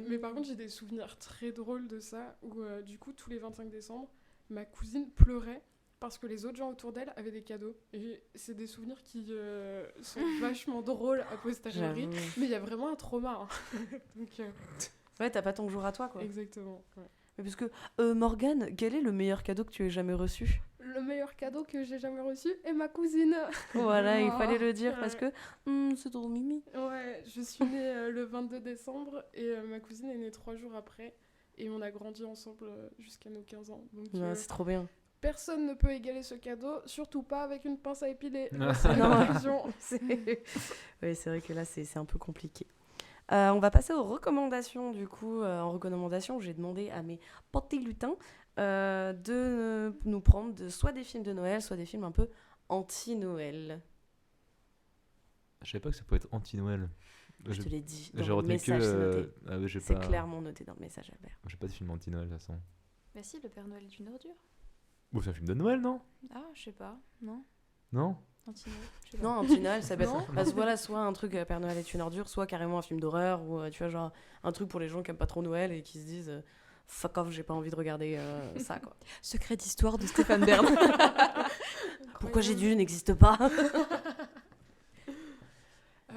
Mais par contre j'ai des souvenirs très drôles de ça, où du coup tous les 25 décembre, ma cousine pleurait parce que les autres gens autour d'elle avaient des cadeaux. Et c'est des souvenirs qui sont vachement drôles a posteriori, mais il y a vraiment un trauma. Hein. Donc, ouais, t'as pas ton jour à toi, quoi. Exactement. Ouais. Mais parce que, Morgane, quel est le meilleur cadeau que tu aies jamais reçu? Le meilleur cadeau que j'ai jamais reçu est ma cousine. Voilà, il fallait le dire Ouais. parce que c'est trop mimi. Ouais, je suis née le 22 décembre et ma cousine est née 3 jours après. Et on a grandi ensemble jusqu'à nos 15 ans. Donc Ouais, c'est trop bien. personne ne peut égaler ce cadeau, surtout pas avec une pince à épiler. Ah. C'est Non. la conclusion. Oui, c'est vrai que là, c'est un peu compliqué. On va passer aux recommandations. Du coup, en recommandation, j'ai demandé à mes petits lutins de nous prendre soit des films de Noël, soit des films un peu anti-Noël. Je savais pas que ça pouvait être anti-Noël. Je te l'ai dit. J'ai Dans le retenu message, c'est noté. Ah ouais, C'est clairement noté dans le message, Albert. J'ai pas de film anti-Noël, de toute façon. Mais si, le Père Noël est une ordure. Bon, c'est un film de Noël, non? Ah, je sais pas. Non. Non? Anti-Noël. je sais pas. Non, anti-Noël, ça peut Non. être voilà, soit un truc Père Noël est une ordure, soit carrément un film d'horreur, ou tu vois, genre un truc pour les gens qui aiment pas trop Noël et qui se disent fuck off, j'ai pas envie de regarder ça, quoi. Secret d'histoire de Stéphane Bern. Pourquoi j'ai dû n'existe pas.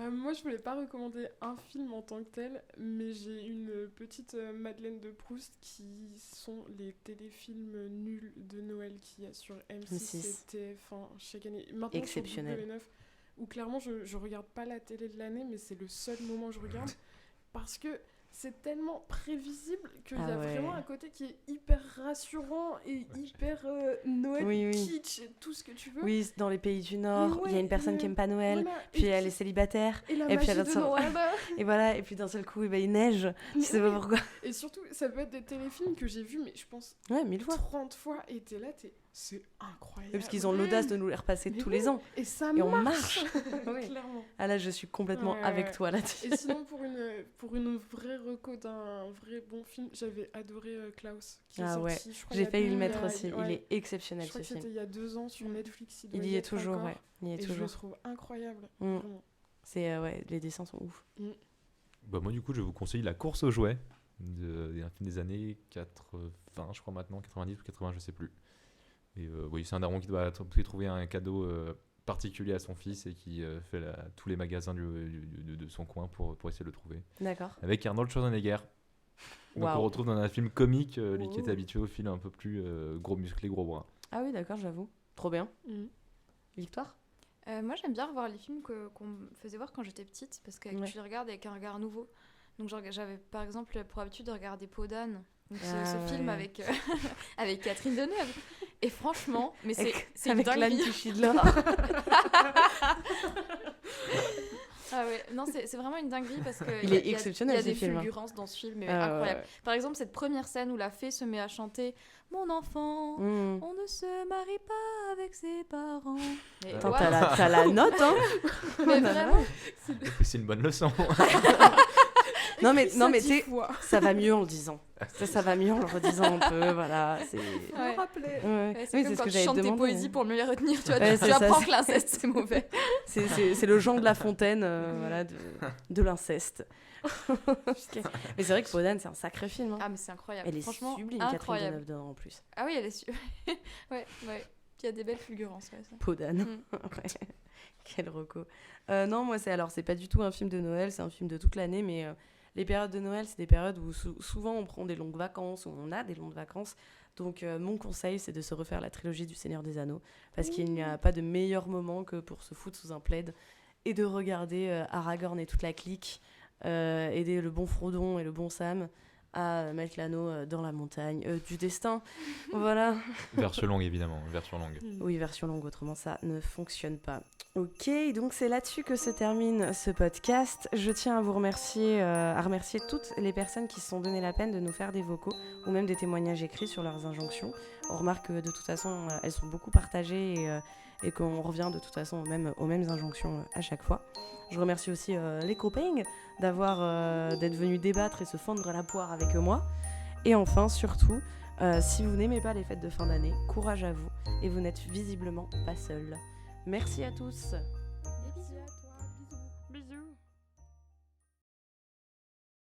Moi, je voulais pas recommander un film en tant que tel, mais j'ai une petite Madeleine de Proust qui sont les téléfilms nuls de Noël qu'il y a sur M6 et TF1 chaque année. Maintenant, Exceptionnel. Sur W9, où clairement, je regarde pas la télé de l'année, mais c'est le seul moment où je regarde, parce que c'est tellement prévisible qu'il y a vraiment un côté qui est hyper rassurant et hyper Noël kitsch, et tout ce que tu veux. Oui, dans les pays du Nord, il y a une personne qui aime pas Noël, voilà, puis elle est célibataire, et la puis magie elle de Noël. et voilà, et puis d'un seul coup, il neige, tu sais pas pourquoi. Et surtout, ça peut être des téléfilms que j'ai vus, mais je pense 1000 fois. 30 fois, et t'es là, c'est incroyable. Oui, parce qu'ils ont l'audace de nous les repasser tous les ans. Et ça et marche. on marche. Oui. Clairement. Ah là, je suis complètement avec toi là-dessus. Et sinon, pour une vraie reco d'un vrai bon film, j'avais adoré Klaus. Qui est sorti, je crois, j'ai il y a failli deux- le mettre il y a- aussi. ouais. Il est exceptionnel, Je crois ce que film. c'était il y a 2 ans sur Netflix. Il y est toujours, encore, ouais. Il y est et toujours. je le trouve incroyable. Mm. Vraiment. C'est les dessins sont ouf. Bah moi du coup je vous conseille La course aux jouets, un film des années 80 je crois maintenant, 90 ou 80 je sais plus. Et oui, c'est un daron qui doit trouver un cadeau particulier à son fils et qui fait tous les magasins de son coin pour essayer de le trouver. D'accord. Avec Arnold Schwarzenegger. Donc on retrouve dans un film comique, lui qui est habitué au film un peu plus gros musclé, gros bras. Ah oui, d'accord, j'avoue. Trop bien. Victoire? Moi, j'aime bien revoir les films qu'on me faisait voir quand j'étais petite, parce que tu les regardes avec un regard nouveau. Donc j'avais par exemple pour habitude de regarder Peau d'âne, ce film avec, avec Catherine Deneuve. Et franchement, mais c'est une avec dinguerie. l'âne qui de l'or. Ah ouais, non, c'est vraiment une dinguerie parce que il est exceptionnel, il y a ce des film. fulgurances dans ce film, mais incroyable. Ouais. Par exemple, cette première scène où la fée se met à chanter « Mon enfant, on ne se marie pas avec ses parents ». Attends, t'as la note, hein. Mais vraiment. C'est une bonne leçon. Non mais tu sais, ça va mieux en le disant. Ça va mieux en le redisant un peu, voilà. C'est Ouais. Ouais. C'est Oui, comme ce quand que tu j'allais chantes te tes demander. poésies pour mieux les retenir, tu vois. Ouais, tu c'est ça, apprends c'est- que l'inceste, c'est mauvais. C'est le Jean de La Fontaine, voilà, de l'inceste. Okay. Mais c'est vrai que Peau d'âne, c'est un sacré film. Hein. Ah mais c'est incroyable. Elle est Franchement, sublime, Catherine incroyable. Deneuve dedans en plus. Ah oui, elle est ouais. Il y a des belles fulgurances. Ouais, ça. Peau d'âne. Ouais. Quel reco. Non, moi, c'est pas du tout un film de Noël, c'est un film de toute l'année, mais les périodes de Noël, c'est des périodes où souvent on prend des longues vacances, où on a des longues vacances. Donc, mon conseil, c'est de se refaire la trilogie du Seigneur des Anneaux, parce qu'il n'y a pas de meilleur moment que pour se foutre sous un plaid et de regarder Aragorn et toute la clique aider le bon Frodon et le bon Sam à mettre l'anneau dans la montagne du destin. Voilà. Version longue, évidemment. Version longue. Oui, version longue, autrement ça ne fonctionne pas. Ok, donc c'est là-dessus que se termine ce podcast. Je tiens à vous remercier, toutes les personnes qui se sont donné la peine de nous faire des vocaux ou même des témoignages écrits sur leurs injonctions. On remarque que de toute façon, elles sont beaucoup partagées et qu'on revient de toute façon aux mêmes injonctions à chaque fois. Je remercie aussi les copains d'être venus débattre et se fendre la poire avec moi. Et enfin, surtout, si vous n'aimez pas les fêtes de fin d'année, courage à vous et vous n'êtes visiblement pas seuls. Merci à tous.